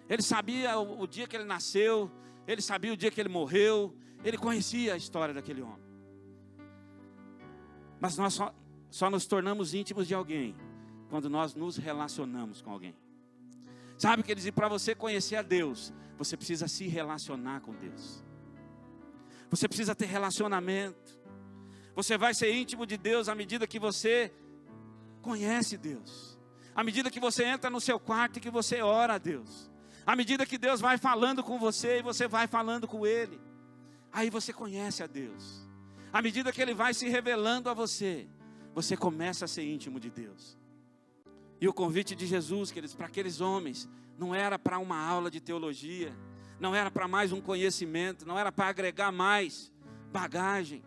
Ele sabia o dia que ele nasceu, ele sabia o dia que ele morreu, ele conhecia a história daquele homem. Mas nós só nos tornamos íntimos de alguém quando nós nos relacionamos com alguém. Sabe, queridos, e para você conhecer a Deus, você precisa se relacionar com Deus. Você precisa ter relacionamento. Você vai ser íntimo de Deus à medida que você conhece Deus. À medida que você entra no seu quarto e que você ora a Deus. À medida que Deus vai falando com você e você vai falando com Ele, aí você conhece a Deus. À medida que Ele vai se revelando a você, você começa a ser íntimo de Deus. E o convite de Jesus, queridos, para aqueles homens, não era para uma aula de teologia, não era para mais um conhecimento, não era para agregar mais bagagem.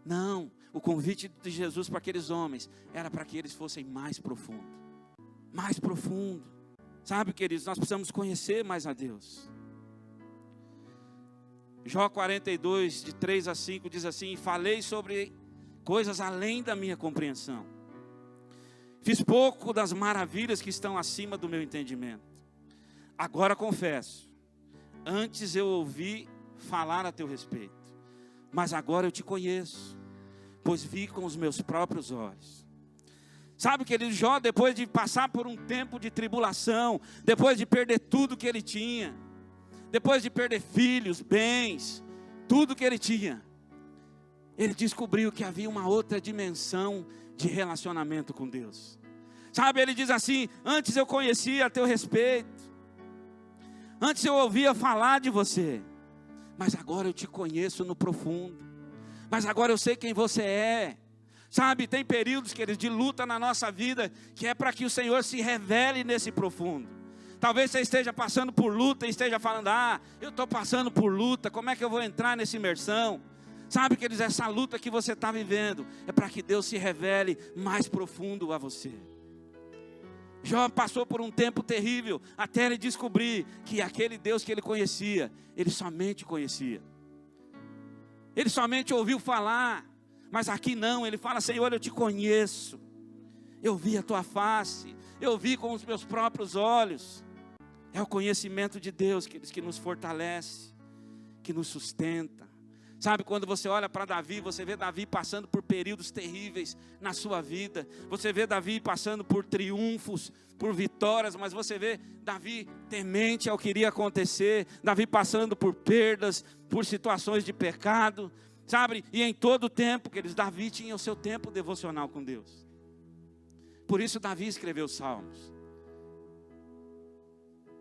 Não, o convite de Jesus para aqueles homens era para que eles fossem mais profundo. Mais profundo. Sabe, queridos, nós precisamos conhecer mais a Deus. Jó 42, de 3 a 5, diz assim: falei sobre coisas além da minha compreensão. Fiz pouco das maravilhas que estão acima do meu entendimento. Agora confesso, antes eu ouvi falar a teu respeito, mas agora eu te conheço, pois vi com os meus próprios olhos. Sabe, querido, Jó, depois de passar por um tempo de tribulação, depois de perder tudo que ele tinha, depois de perder filhos, bens, tudo que ele tinha, ele descobriu que havia uma outra dimensão de relacionamento com Deus. Sabe, ele diz assim: antes eu conhecia a teu respeito, antes eu ouvia falar de você, mas agora eu te conheço no profundo, mas agora eu sei quem você é. Sabe, tem períodos, queridos, de luta na nossa vida, que é para que o Senhor se revele nesse profundo. Talvez você esteja passando por luta e esteja falando: eu estou passando por luta, como é que eu vou entrar nessa imersão? Sabe, queridos, essa luta que você está vivendo é para que Deus se revele mais profundo a você. Jó passou por um tempo terrível, até ele descobrir que aquele Deus que ele conhecia, ele somente conhecia. Ele somente ouviu falar. Mas aqui não, ele fala: Senhor, eu te conheço, eu vi a tua face, eu vi com os meus próprios olhos. É o conhecimento de Deus, queridos, que nos fortalece, que nos sustenta. Sabe, quando você olha para Davi, você vê Davi passando por períodos terríveis na sua vida. Você vê Davi passando por triunfos, por vitórias, mas você vê Davi temente ao que iria acontecer, Davi passando por perdas, por situações de pecado. Sabe, e em todo o tempo, queridos, Davi tinha o seu tempo devocional com Deus. Por isso Davi escreveu Salmos.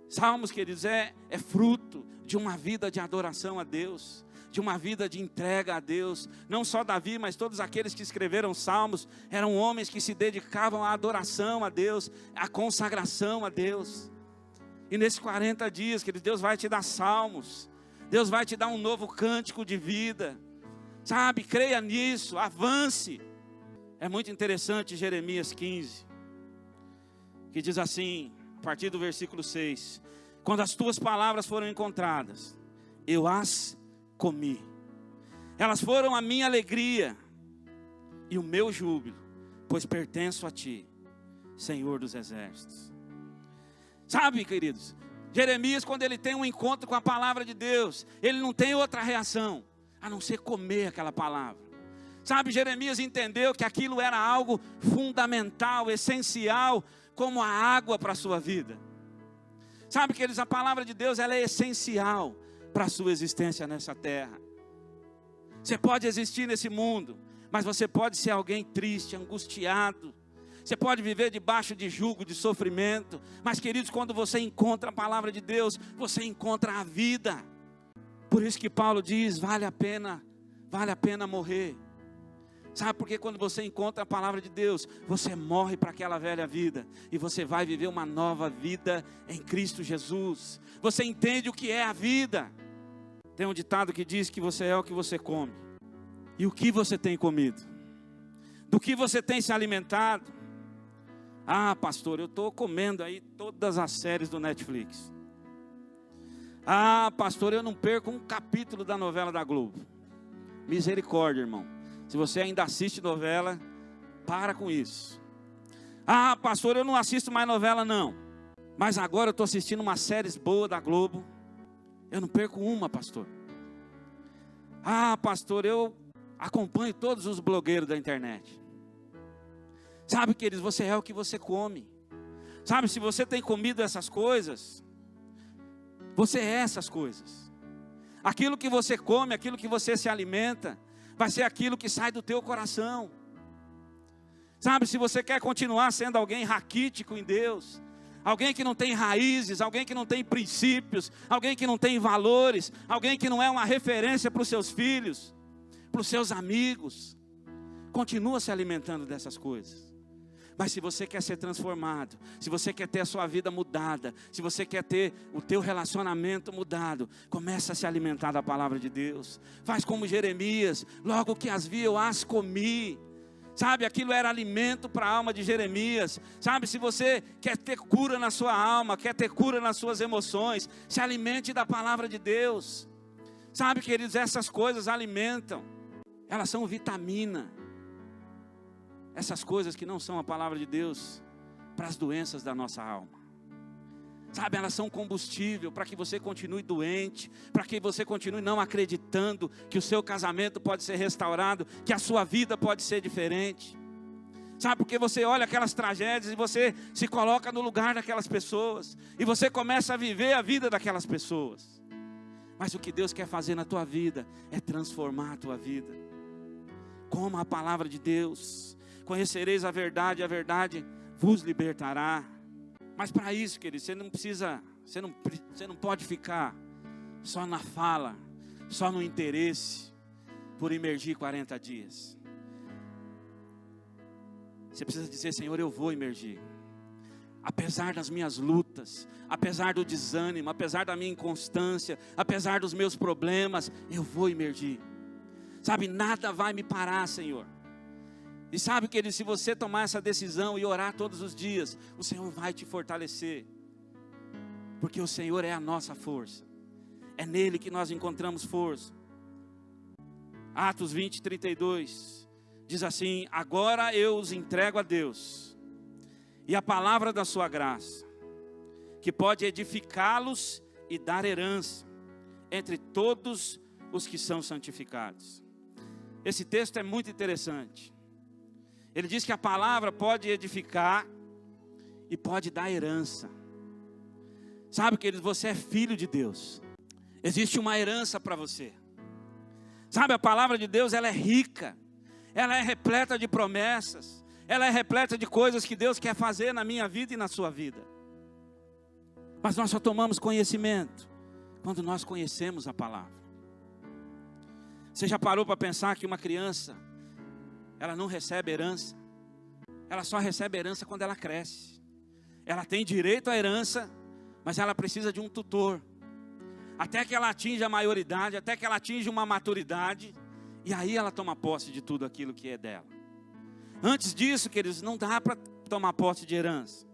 Salmos, queridos, é fruto de uma vida de adoração a Deus, de uma vida de entrega a Deus. Não só Davi, mas todos aqueles que escreveram Salmos eram homens que se dedicavam à adoração a Deus, à consagração a Deus. E nesses 40 dias, queridos, Deus vai te dar salmos, Deus vai te dar um novo cântico de vida. Sabe, creia nisso, avance. É muito interessante Jeremias 15, que diz assim, a partir do versículo 6: quando as tuas palavras foram encontradas, eu as comi. Elas foram a minha alegria e o meu júbilo, pois pertenço a ti, Senhor dos exércitos. Sabe, queridos, Jeremias, quando ele tem um encontro com a palavra de Deus, ele não tem outra reação a não ser comer aquela palavra. Sabe, Jeremias entendeu que aquilo era algo fundamental, essencial, como a água para a sua vida. Sabe, queridos, a palavra de Deus, ela é essencial para a sua existência nessa terra. Você pode existir nesse mundo, mas você pode ser alguém triste, angustiado. Você pode viver debaixo de jugo, de sofrimento. Mas, queridos, quando você encontra a palavra de Deus, você encontra a vida. Por isso que Paulo diz, vale a pena morrer. Sabe, porque quando você encontra a palavra de Deus, você morre para aquela velha vida e você vai viver uma nova vida em Cristo Jesus. Você entende o que é a vida. Tem um ditado que diz que você é o que você come. E o que você tem comido? Do que você tem se alimentado? Ah, pastor, eu estou comendo aí todas as séries do Netflix. Ah, pastor, eu não perco um capítulo da novela da Globo. Misericórdia, irmão. Se você ainda assiste novela, para com isso. Ah, pastor, eu não assisto mais novela não. Mas agora eu estou assistindo umas séries boas da Globo. Eu não perco uma, pastor. Ah, pastor, eu acompanho todos os blogueiros da internet. Sabe, queridos, você é o que você come. Sabe, se você tem comido essas coisas, você é essas coisas. Aquilo que você come, aquilo que você se alimenta, vai ser aquilo que sai do teu coração. Sabe, se você quer continuar sendo alguém raquítico em Deus, alguém que não tem raízes, alguém que não tem princípios, alguém que não tem valores, alguém que não é uma referência para os seus filhos, para os seus amigos, continua se alimentando dessas coisas. Mas se você quer ser transformado, se você quer ter a sua vida mudada, se você quer ter o teu relacionamento mudado, começa a se alimentar da palavra de Deus. Faz como Jeremias, logo que as vi eu as comi. Sabe, aquilo era alimento para a alma de Jeremias. Sabe, se você quer ter cura na sua alma, quer ter cura nas suas emoções, se alimente da palavra de Deus. Sabe, queridos, essas coisas alimentam, elas são vitamina. Essas coisas que não são a palavra de Deus, para as doenças da nossa alma. Sabe, elas são combustível para que você continue doente, para que você continue não acreditando que o seu casamento pode ser restaurado, que a sua vida pode ser diferente. Sabe, porque você olha aquelas tragédias e você se coloca no lugar daquelas pessoas, e você começa a viver a vida daquelas pessoas. Mas o que Deus quer fazer na tua vida é transformar a tua vida. Coma a palavra de Deus. Conhecereis a verdade vos libertará. Mas para isso, querido, você não pode ficar só na fala, só no interesse, por imergir 40 dias. Você precisa dizer, Senhor, eu vou imergir. Apesar das minhas lutas, apesar do desânimo, apesar da minha inconstância, apesar dos meus problemas, eu vou imergir. Sabe, nada vai me parar, Senhor. E sabe, querido, se você tomar essa decisão e orar todos os dias, o Senhor vai te fortalecer. Porque o Senhor é a nossa força. É nele que nós encontramos força. Atos 20, 32 diz assim: agora eu os entrego a Deus e a palavra da sua graça, que pode edificá-los e dar herança entre todos os que são santificados. Esse texto é muito interessante. Ele diz que a palavra pode edificar e pode dar herança. Sabe, queridos, você é filho de Deus. Existe uma herança para você. Sabe, a palavra de Deus, ela é rica. Ela é repleta de promessas. Ela é repleta de coisas que Deus quer fazer na minha vida e na sua vida. Mas nós só tomamos conhecimento quando nós conhecemos a palavra. Você já parou para pensar que uma criança, ela não recebe herança? Ela só recebe herança quando ela cresce. Ela tem direito à herança, mas ela precisa de um tutor. Até que ela atinja a maioridade, até que ela atinja uma maturidade, e aí ela toma posse de tudo aquilo que é dela. Antes disso, queridos, não dá para tomar posse de herança.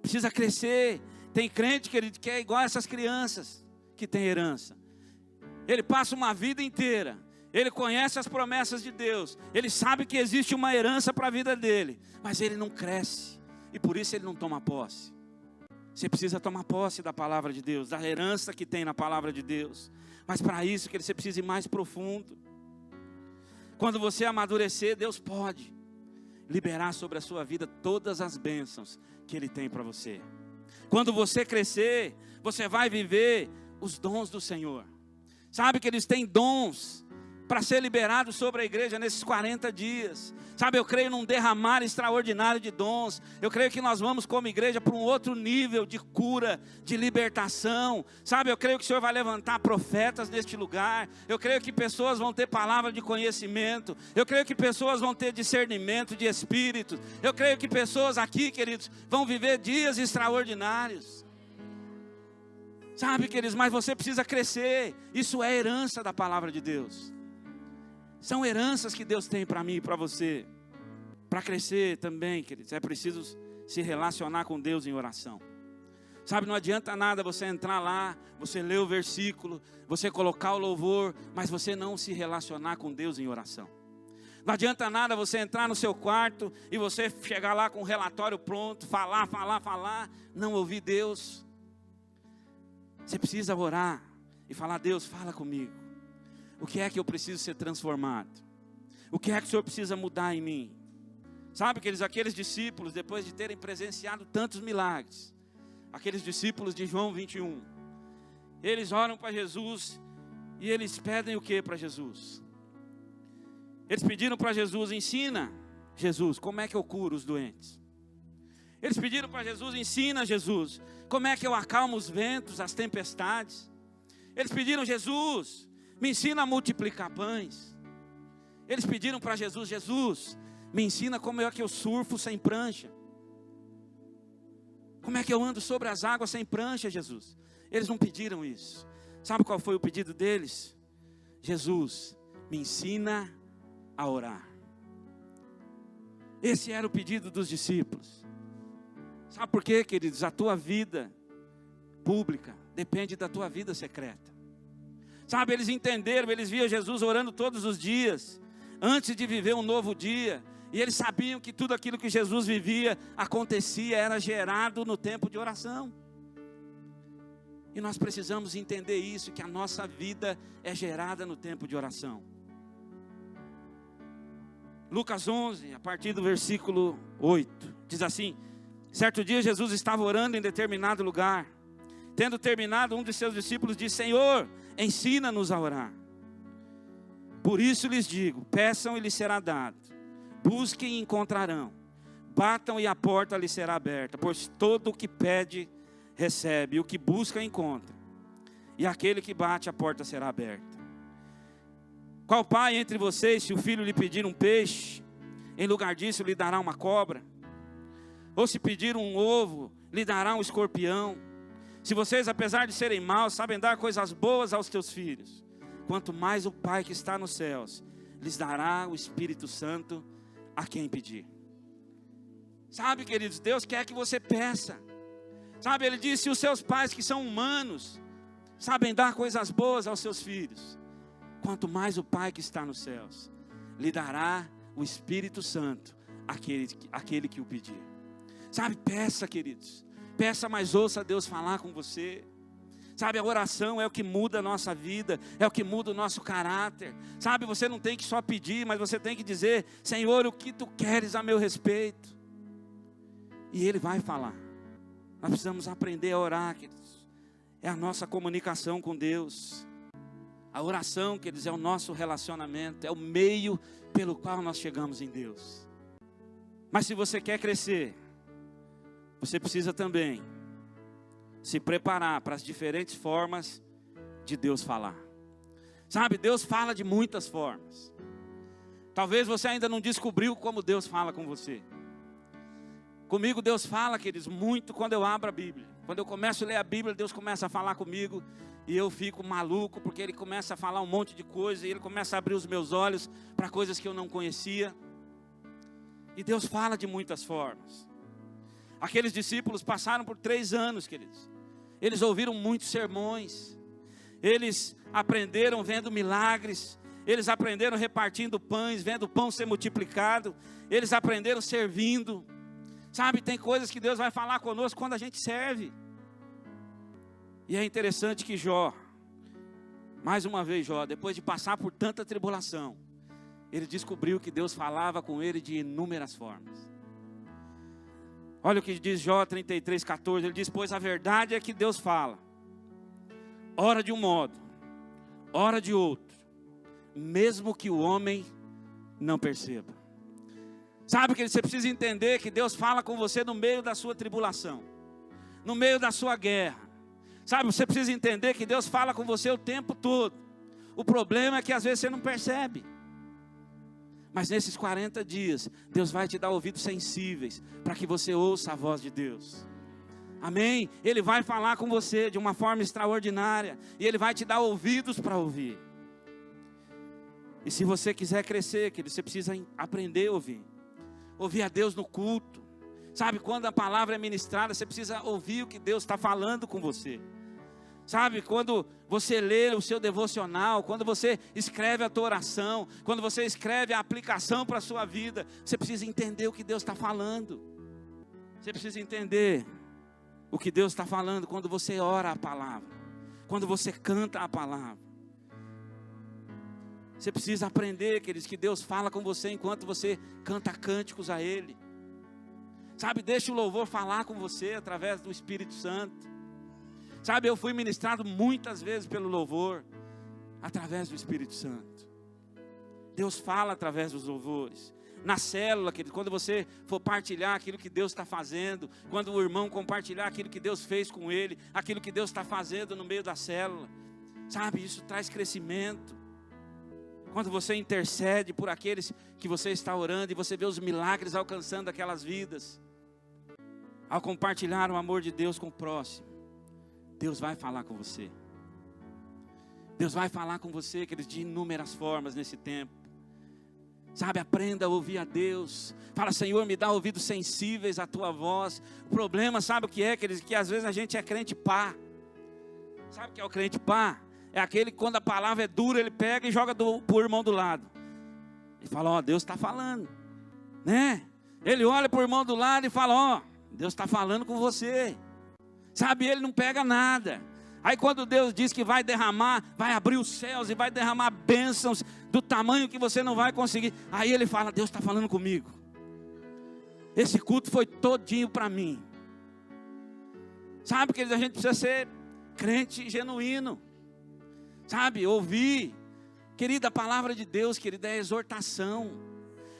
Precisa crescer. Tem crente, querido, que é igual a essas crianças que tem herança. Ele passa uma vida inteira, ele conhece as promessas de Deus, ele sabe que existe uma herança para a vida dele, mas ele não cresce, e por isso ele não toma posse. Você precisa tomar posse da palavra de Deus, da herança que tem na palavra de Deus. Mas para isso, que você precisa ir mais profundo. Quando você amadurecer, Deus pode liberar sobre a sua vida todas as bênçãos que Ele tem para você. Quando você crescer, você vai viver os dons do Senhor. Sabe que eles têm dons para ser liberados sobre a igreja nesses 40 dias. Sabe, eu creio num derramar extraordinário de dons. Eu creio que nós vamos como igreja para um outro nível de cura, de libertação. Sabe, eu creio que o Senhor vai levantar profetas neste lugar. Eu creio que pessoas vão ter palavra de conhecimento. Eu creio que pessoas vão ter discernimento de espírito. Eu creio que pessoas aqui, queridos, vão viver dias extraordinários. Sabe, queridos, mas você precisa crescer. Isso é herança da palavra de Deus. São heranças que Deus tem para mim e para você. Para crescer também, queridos, é preciso se relacionar com Deus em oração. Sabe, não adianta nada você entrar lá, você ler o versículo, você colocar o louvor, mas você não se relacionar com Deus em oração. Não adianta nada você entrar no seu quarto e você chegar lá com o relatório pronto, falar, não ouvir Deus. Você precisa orar e falar: Deus, fala comigo. O que é que eu preciso ser transformado? O que é que o Senhor precisa mudar em mim? Sabe, aqueles discípulos, depois de terem presenciado tantos milagres, aqueles discípulos de João 21, eles oram para Jesus e eles pedem o que para Jesus? Eles pediram para Jesus: ensina, Jesus, como é que eu curo os doentes? Eles pediram para Jesus: ensina, Jesus, como é que eu acalmo os ventos, as tempestades? Eles pediram: Jesus, me ensina a multiplicar pães. Eles pediram para Jesus: Jesus, me ensina como é que eu surfo sem prancha. Como é que eu ando sobre as águas sem prancha, Jesus? Eles não pediram isso. Sabe qual foi o pedido deles? Jesus, me ensina a orar. Esse era o pedido dos discípulos. Sabe por quê, queridos? A tua vida pública depende da tua vida secreta. Sabe, eles entenderam, eles viam Jesus orando todos os dias, antes de viver um novo dia. E eles sabiam que tudo aquilo que Jesus vivia, acontecia, era gerado no tempo de oração. E nós precisamos entender isso, que a nossa vida é gerada no tempo de oração. Lucas 11, a partir do versículo 8, diz assim: certo dia Jesus estava orando em determinado lugar. Tendo terminado, um de seus discípulos disse: Senhor, ensina-nos a orar. Por isso lhes digo: peçam e lhes será dado, busquem e encontrarão, batam e a porta lhes será aberta. Pois todo o que pede, recebe, e o que busca, encontra, e aquele que bate, a porta será aberta. Qual pai entre vocês, se o filho lhe pedir um peixe, em lugar disso lhe dará uma cobra? Ou se pedir um ovo, lhe dará um escorpião? Se vocês, apesar de serem maus, sabem dar coisas boas aos teus filhos, quanto mais o Pai que está nos céus lhes dará o Espírito Santo a quem pedir. Sabe, queridos, Deus quer que você peça. Sabe, Ele disse: se os seus pais, que são humanos, sabem dar coisas boas aos seus filhos, quanto mais o Pai que está nos céus lhe dará o Espírito Santo àquele que o pedir. Sabe, peça, queridos. Peça, mas ouça Deus falar com você. Sabe, a oração é o que muda a nossa vida, é o que muda o nosso caráter. Sabe, você não tem que só pedir, mas você tem que dizer: Senhor, o que tu queres a meu respeito? E Ele vai falar. Nós precisamos aprender a orar, queridos. É a nossa comunicação com Deus. A oração, queridos, é o nosso relacionamento, é o meio pelo qual nós chegamos em Deus. Mas se você quer crescer, você precisa também se preparar para as diferentes formas de Deus falar. Sabe, Deus fala de muitas formas. Talvez você ainda não descobriu como Deus fala com você. Comigo Deus fala, queridos, muito quando eu abro a Bíblia. Quando eu começo a ler a Bíblia, Deus começa a falar comigo e eu fico maluco, porque Ele começa a falar um monte de coisa e Ele começa a abrir os meus olhos para coisas que eu não conhecia. E Deus fala de muitas formas. Aqueles discípulos passaram por 3 anos, queridos. Eles ouviram muitos sermões. Eles aprenderam vendo milagres. Eles aprenderam repartindo pães, vendo o pão ser multiplicado. Eles aprenderam servindo. Sabe, tem coisas que Deus vai falar conosco quando a gente serve. E é interessante que Jó, mais uma vez Jó, depois de passar por tanta tribulação, ele descobriu que Deus falava com ele de inúmeras formas. Olha o que diz Jó 33:14, ele diz: pois a verdade é que Deus fala, ora de um modo, ora de outro, mesmo que o homem não perceba. Sabe que você precisa entender que Deus fala com você no meio da sua tribulação, no meio da sua guerra. Sabe, você precisa entender que Deus fala com você o tempo todo. O problema é que às vezes você não percebe. Mas nesses 40 dias, Deus vai te dar ouvidos sensíveis, para que você ouça a voz de Deus. Amém? Ele vai falar com você de uma forma extraordinária, e Ele vai te dar ouvidos para ouvir. E se você quiser crescer, querido, você precisa aprender a ouvir. Ouvir a Deus no culto. Sabe, quando a palavra é ministrada, você precisa ouvir o que Deus está falando com você. Sabe, quando você lê o seu devocional, quando você escreve a tua oração, quando você escreve a aplicação para a sua vida, você precisa entender o que Deus está falando. Você precisa entender o que Deus está falando quando você ora a palavra, quando você canta a palavra. Você precisa aprender, queridos, que Deus fala com você enquanto você canta cânticos a Ele. Sabe, deixa o louvor falar com você através do Espírito Santo. Sabe, eu fui ministrado muitas vezes pelo louvor, através do Espírito Santo. Deus fala através dos louvores. Na célula, querido, quando você for partilhar aquilo que Deus está fazendo, quando o irmão compartilhar aquilo que Deus fez com ele, aquilo que Deus está fazendo no meio da célula, sabe, isso traz crescimento. Quando você intercede por aqueles que você está orando e você vê os milagres alcançando aquelas vidas, ao compartilhar o amor de Deus com o próximo, Deus vai falar com você. Deus vai falar com você, queridos, de inúmeras formas nesse tempo. Sabe, aprenda a ouvir a Deus. Fala: Senhor, me dá ouvidos sensíveis à tua voz. O problema, sabe o que é, queridos? Que às vezes a gente é crente pá. Sabe o que é o crente pá? É aquele que quando a palavra é dura, ele pega e joga para o irmão do lado. Ele fala: ó, Deus está falando, né? Ele olha para o irmão do lado e fala: ó, Deus está falando com você. Sabe, ele não pega nada. Aí quando Deus diz que vai derramar, vai abrir os céus e vai derramar bênçãos do tamanho que você não vai conseguir, aí ele fala: Deus está falando comigo. Esse culto foi todinho para mim. Sabe, queridos, a gente precisa ser crente genuíno. Sabe, ouvir. Querida, a palavra de Deus, querida, é exortação.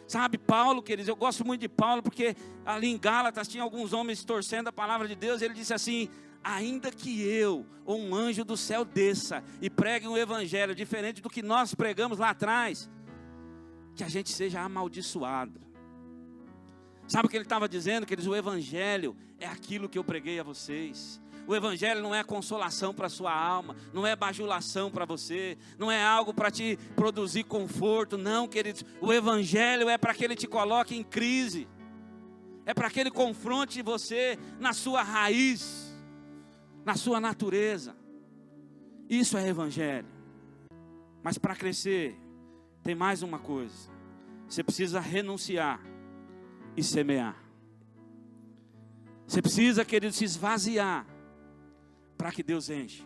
Sabe, Paulo, queridos, eu gosto muito de Paulo, porque ali em Gálatas tinha alguns homens torcendo a palavra de Deus, e ele disse assim: ainda que eu, ou um anjo do céu desça, e pregue um evangelho diferente do que nós pregamos lá atrás, que a gente seja amaldiçoado. Sabe o que ele estava dizendo, queridos? O evangelho é aquilo que eu preguei a vocês. O evangelho não é consolação para a sua alma, não é bajulação para você, não é algo para te produzir conforto, não, queridos. O evangelho é para que ele te coloque em crise, é para que ele confronte você na sua raiz, na sua natureza. Isso é evangelho. Mas para crescer, tem mais uma coisa: você precisa renunciar e semear. Você precisa, querido, se esvaziar para que Deus enche.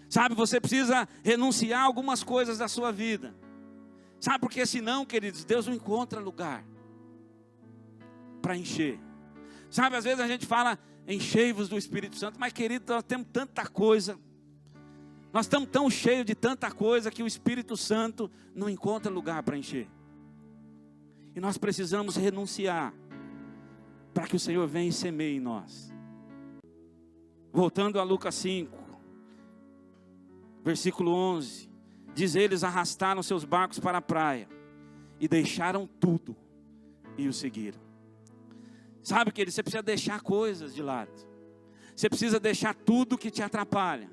Sabe, você precisa renunciar a algumas coisas da sua vida. Sabe, porque senão, queridos, Deus não encontra lugar para encher. Sabe, às vezes a gente fala: enchei-vos do Espírito Santo. Mas, querido, nós temos tanta coisa. Nós estamos tão cheios de tanta coisa que o Espírito Santo não encontra lugar para encher. E nós precisamos renunciar para que o Senhor venha e semeie em nós. Voltando a Lucas 5, versículo 11, diz: eles arrastaram seus barcos para a praia e deixaram tudo e o seguiram. Sabe, querido, você precisa deixar coisas de lado. Você precisa deixar tudo que te atrapalha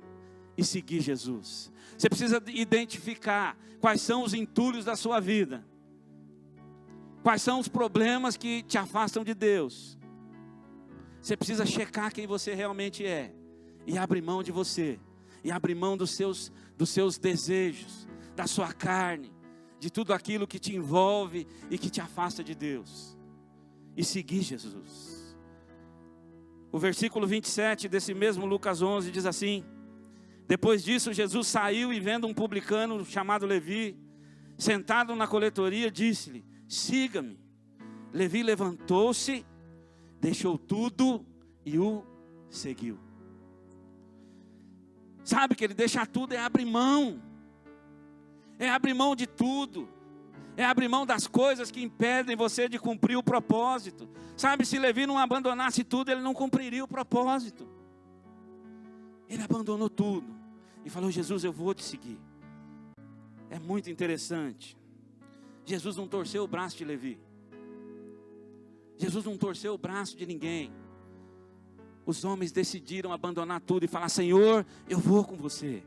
e seguir Jesus. Você precisa identificar quais são os entulhos da sua vida, quais são os problemas que te afastam de Deus. Você precisa checar quem você realmente é, e abrir mão de você, e abrir mão dos seus desejos, da sua carne, de tudo aquilo que te envolve e que te afasta de Deus, e seguir Jesus. O versículo 27 desse mesmo Lucas 11 diz assim: depois disso Jesus saiu, e vendo um publicano chamado Levi, sentado na coletoria, disse-lhe: siga-me. Levi levantou-se, deixou tudo e o seguiu. Sabe que ele deixar tudo é abrir mão. É abrir mão de tudo. É abrir mão das coisas que impedem você de cumprir o propósito. Sabe, se Levi não abandonasse tudo, ele não cumpriria o propósito. Ele abandonou tudo e falou: Jesus, eu vou te seguir. É muito interessante. Jesus não torceu o braço de Levi. Jesus não torceu o braço de ninguém. Os homens decidiram abandonar tudo e falar: Senhor, eu vou com você.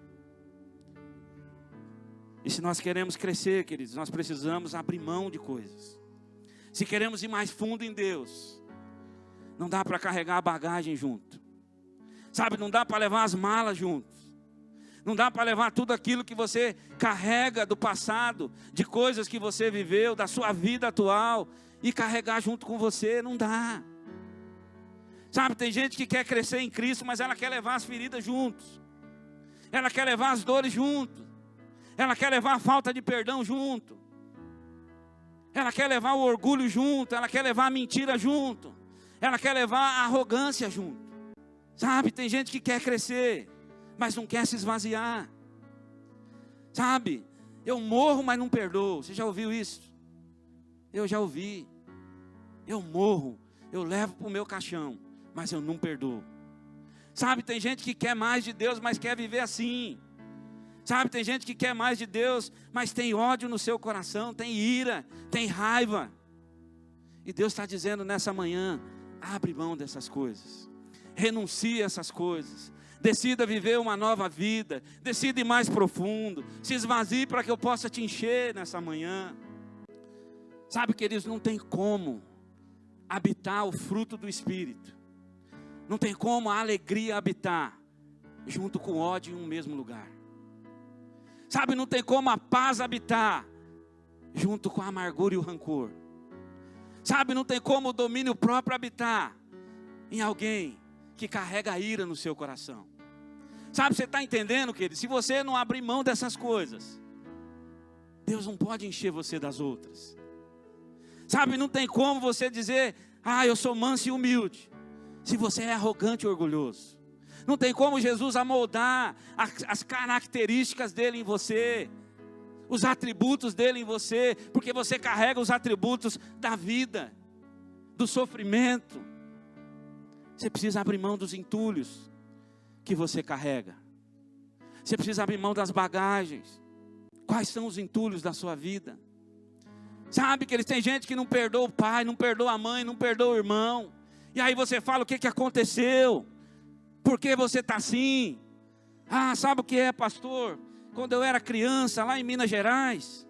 E se nós queremos crescer, queridos, nós precisamos abrir mão de coisas. Se queremos ir mais fundo em Deus, não dá para carregar a bagagem junto. Sabe, não dá para levar as malas juntos. Não dá para levar tudo aquilo que você carrega do passado, de coisas que você viveu, da sua vida atual, e carregar junto com você, não dá. Sabe, tem gente que quer crescer em Cristo, mas ela quer levar as feridas juntos. Ela quer levar as dores junto. Ela quer levar a falta de perdão junto. Ela quer levar o orgulho junto. Ela quer levar a mentira junto. Ela quer levar a arrogância junto. Sabe, tem gente que quer crescer, mas não quer se esvaziar. Sabe, eu morro, mas não perdoo. Você já ouviu isso? Eu já ouvi. Eu morro, eu levo para o meu caixão, mas eu não perdoo. Sabe, tem gente que quer mais de Deus, mas quer viver assim. Sabe, tem gente que quer mais de Deus, mas tem ódio no seu coração, tem ira, tem raiva. E Deus está dizendo nessa manhã: abre mão dessas coisas. Renuncie a essas coisas. Decida viver uma nova vida. Decida ir mais profundo. Se esvazie para que eu possa te encher nessa manhã. Sabe, queridos, não tem como habitar o fruto do Espírito. Não tem como a alegria habitar junto com o ódio em um mesmo lugar. Sabe, não tem como a paz habitar junto com a amargura e o rancor. Sabe, não tem como o domínio próprio habitar em alguém que carrega a ira no seu coração. Sabe, você está entendendo, querido? Se você não abrir mão dessas coisas, Deus não pode encher você das outras. Sabe, não tem como você dizer: ah, eu sou manso e humilde, se você é arrogante e orgulhoso. Não tem como Jesus amoldar as características dele em você, os atributos dele em você, porque você carrega os atributos da vida, do sofrimento. Você precisa abrir mão dos entulhos que você carrega. Você precisa abrir mão das bagagens. Quais são os entulhos da sua vida? Sabe que tem gente que não perdoa o pai, não perdoa a mãe, não perdoa o irmão. E aí você fala: o que aconteceu? Por que você está assim? Ah, sabe o que é, pastor? Quando eu era criança, lá em Minas Gerais,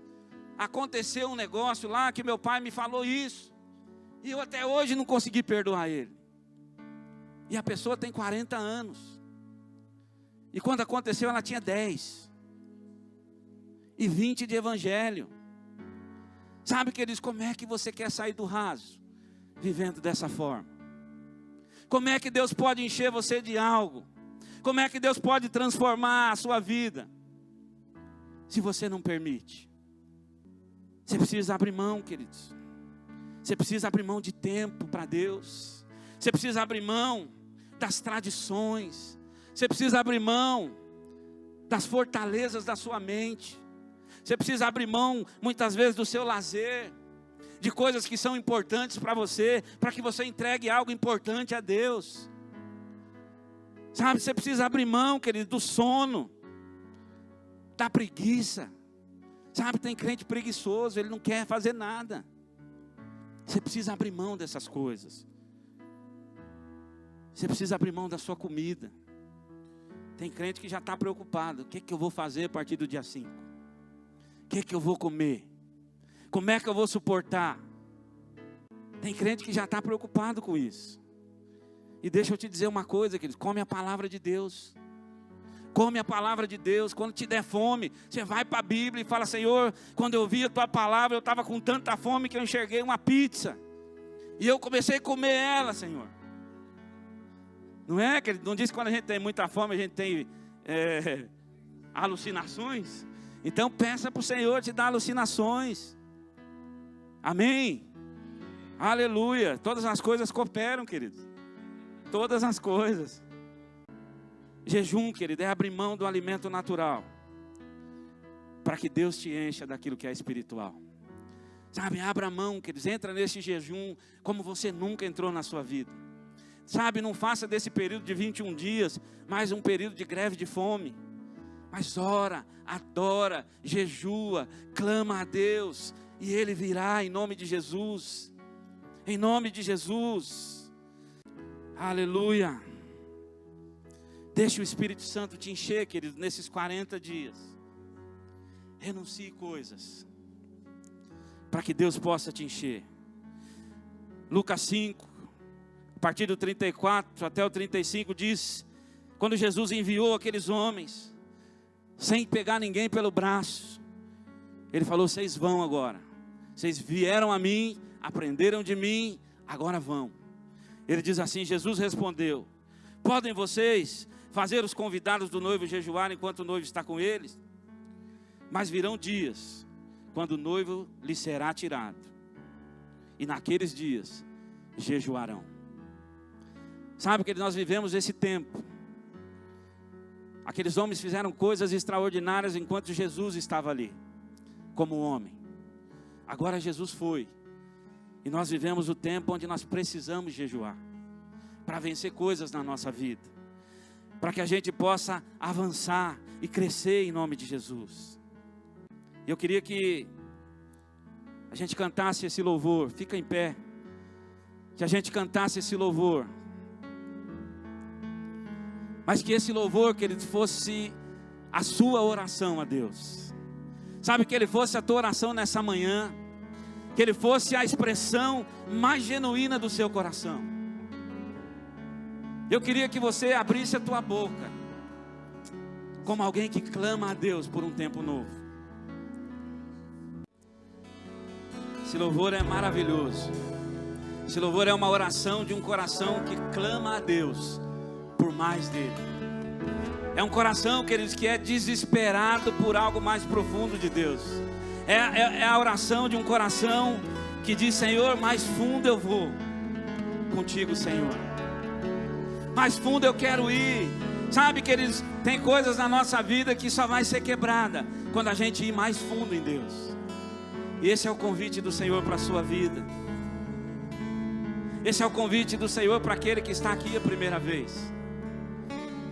aconteceu um negócio lá que meu pai me falou isso. E eu até hoje não consegui perdoar ele. E a pessoa tem 40 anos. E quando aconteceu, ela tinha 10. E 20 de evangelho. Sabe, queridos, como é que você quer sair do raso? Vivendo dessa forma. Como é que Deus pode encher você de algo? Como é que Deus pode transformar a sua vida? Se você não permite. Você precisa abrir mão, queridos. Você precisa abrir mão de tempo para Deus. Você precisa abrir mão das tradições. Você precisa abrir mão das fortalezas da sua mente. Você precisa abrir mão, muitas vezes, do seu lazer, de coisas que são importantes para você, para que você entregue algo importante a Deus. Sabe, você precisa abrir mão, querido, do sono, da preguiça. Sabe, tem crente preguiçoso, ele não quer fazer nada. Você precisa abrir mão dessas coisas. Você precisa abrir mão da sua comida. Tem crente que já está preocupado: o que eu vou fazer a partir do dia 5? O que eu vou comer? Como é que eu vou suportar? Tem crente que já está preocupado com isso. E deixa eu te dizer uma coisa, queridos: come a palavra de Deus. Come a palavra de Deus. Quando te der fome, você vai para a Bíblia e fala: Senhor, quando eu vi a tua palavra, eu estava com tanta fome que eu enxerguei uma pizza. E eu comecei a comer ela, Senhor. Não é, querido? Não diz que quando a gente tem muita fome, a gente tem alucinações? Então peça para o Senhor te dar alucinações. Amém? Aleluia. Todas as coisas cooperam, queridos. Todas as coisas. Jejum, querido, é abrir mão do alimento natural, para que Deus te encha daquilo que é espiritual. Sabe, abra mão, queridos, entra nesse jejum como você nunca entrou na sua vida. Sabe, não faça desse período de 21 dias mais um período de greve de fome. Mas ora, adora, jejua, clama a Deus, e Ele virá em nome de Jesus. Em nome de Jesus. Aleluia. Deixe o Espírito Santo te encher, querido, nesses 40 dias. Renuncie coisas, para que Deus possa te encher. Lucas 5, a partir do 34 até o 35 diz, quando Jesus enviou aqueles homens, sem pegar ninguém pelo braço, Ele falou, vocês vão agora. Vocês vieram a mim, aprenderam de mim, agora vão. Ele diz assim, Jesus respondeu, podem vocês fazer os convidados do noivo jejuar enquanto o noivo está com eles? Mas virão dias, quando o noivo lhe será tirado, e naqueles dias jejuarão. Sabe que nós vivemos esse tempo. Aqueles homens fizeram coisas extraordinárias enquanto Jesus estava ali, como homem. Agora Jesus foi, e nós vivemos o tempo onde nós precisamos jejuar, para vencer coisas na nossa vida, para que a gente possa avançar e crescer em nome de Jesus. Eu queria que a gente cantasse esse louvor, fica em pé, que a gente cantasse esse louvor, mas que esse louvor, que ele fosse a sua oração a Deus, sabe, que ele fosse a tua oração nessa manhã, que ele fosse a expressão mais genuína do seu coração. Eu queria que você abrisse a tua boca, como alguém que clama a Deus por um tempo novo. Esse louvor é maravilhoso. Esse louvor é uma oração de um coração que clama a Deus por mais dele. É um coração, queridos, que é desesperado por algo mais profundo de Deus. É a oração de um coração que diz, Senhor, mais fundo eu vou contigo, Senhor. Mais fundo eu quero ir. Sabe, queridos, tem coisas na nossa vida que só vai ser quebrada quando a gente ir mais fundo em Deus. E esse é o convite do Senhor para a sua vida. Esse é o convite do Senhor para aquele que está aqui a primeira vez.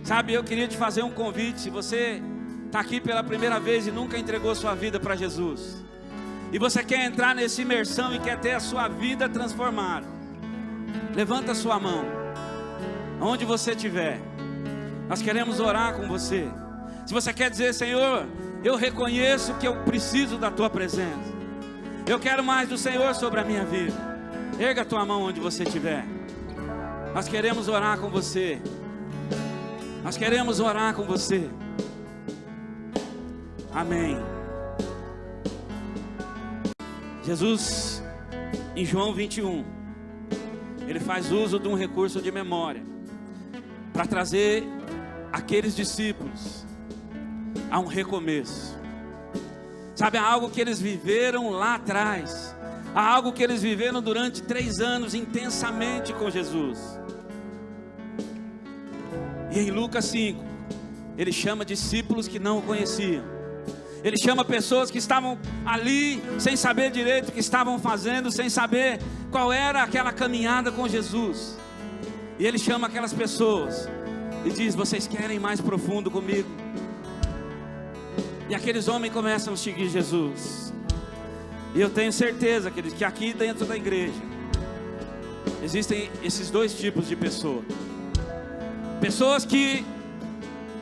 Sabe, eu queria te fazer um convite. Se você está aqui pela primeira vez e nunca entregou sua vida para Jesus, e você quer entrar nessa imersão e quer ter a sua vida transformada, levanta a sua mão, onde você estiver. Nós queremos orar com você. Se você quer dizer, Senhor, eu reconheço que eu preciso da tua presença, eu quero mais do Senhor sobre a minha vida, erga a tua mão onde você estiver. Nós queremos orar com você. Nós queremos orar com você. Amém. Jesus, em João 21, ele faz uso de um recurso de memória para trazer aqueles discípulos a um recomeço. Sabe, há algo que eles viveram lá atrás, há algo que eles viveram durante 3 anos intensamente com Jesus. E em Lucas 5, ele chama discípulos que não o conheciam. Ele chama pessoas que estavam ali sem saber direito o que estavam fazendo, sem saber qual era aquela caminhada com Jesus. E ele chama aquelas pessoas e diz, vocês querem ir mais profundo comigo? E aqueles homens começam a seguir Jesus. E eu tenho certeza, queridos, que aqui dentro da igreja existem esses 2 tipos de pessoas. Pessoas que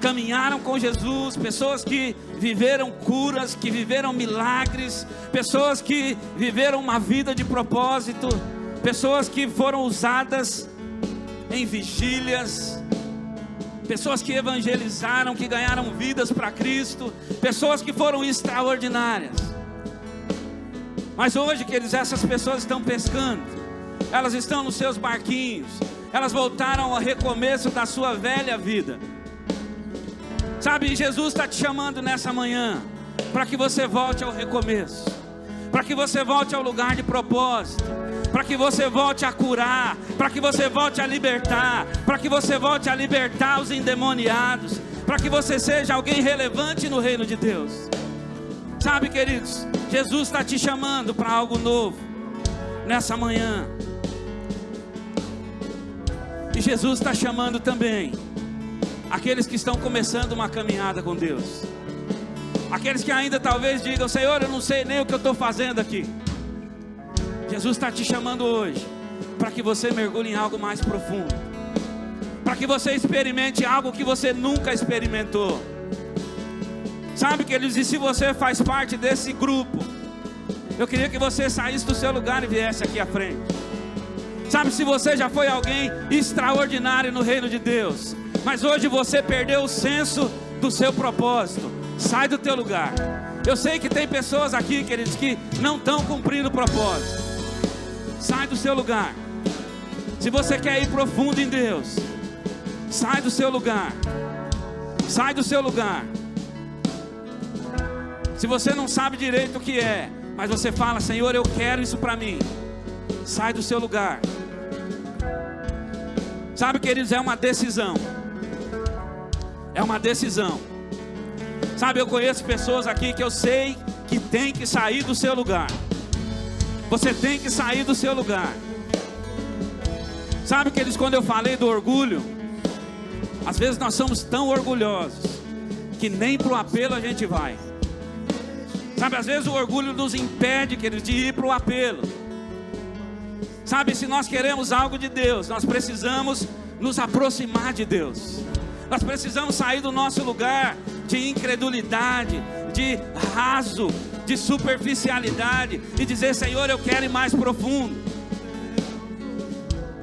caminharam com Jesus, pessoas que viveram curas, que viveram milagres, pessoas que viveram uma vida de propósito, pessoas que foram usadas em vigílias, pessoas que evangelizaram, que ganharam vidas para Cristo, pessoas que foram extraordinárias. Mas hoje, queridos, essas pessoas estão pescando, elas estão nos seus barquinhos, elas voltaram ao recomeço da sua velha vida. Sabe, Jesus está te chamando nessa manhã para que você volte ao recomeço, para que você volte ao lugar de propósito, para que você volte a curar, para que você volte a libertar, para que você volte a libertar os endemoniados, para que você seja alguém relevante no reino de Deus. Sabe, queridos, Jesus está te chamando para algo novo nessa manhã. E Jesus está chamando também aqueles que estão começando uma caminhada com Deus, aqueles que ainda talvez digam: Senhor, eu não sei nem o que eu estou fazendo aqui. Jesus está te chamando hoje para que você mergulhe em algo mais profundo, para que você experimente algo que você nunca experimentou. Sabe, queridos, e se você faz parte desse grupo, eu queria que você saísse do seu lugar e viesse aqui à frente. Sabe, se você já foi alguém extraordinário no reino de Deus, mas hoje você perdeu o senso do seu propósito, sai do teu lugar. Eu sei que tem pessoas aqui, queridos, que não estão cumprindo o propósito. Sai do seu lugar. Se você quer ir profundo em Deus, sai do seu lugar. Sai do seu lugar. Se você não sabe direito o que é, mas você fala: Senhor, eu quero isso para mim, sai do seu lugar. Sabe, queridos, é uma decisão. É uma decisão. Sabe, eu conheço pessoas aqui que eu sei que tem que sair do seu lugar. Você tem que sair do seu lugar. Sabe, queridos, quando eu falei do orgulho, às vezes nós somos tão orgulhosos que nem para o apelo a gente vai. Sabe, às vezes o orgulho nos impede, queridos, de ir para o apelo. Sabe, se nós queremos algo de Deus, nós precisamos nos aproximar de Deus. Nós precisamos sair do nosso lugar de incredulidade, de raso, de superficialidade, e dizer: Senhor, eu quero ir mais profundo.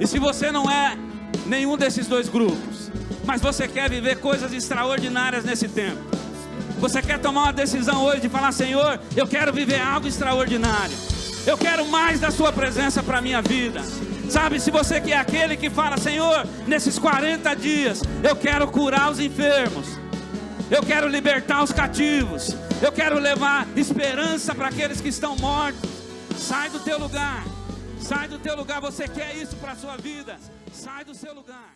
E se você não é nenhum desses dois grupos, mas você quer viver coisas extraordinárias nesse tempo, você quer tomar uma decisão hoje de falar: Senhor, eu quero viver algo extraordinário, eu quero mais da sua presença para a minha vida. Sabe, se você que é aquele que fala: Senhor, nesses 40 dias eu quero curar os enfermos, eu quero libertar os cativos, eu quero levar esperança para aqueles que estão mortos, sai do teu lugar. Sai do teu lugar. Você quer isso para a sua vida? Sai do seu lugar.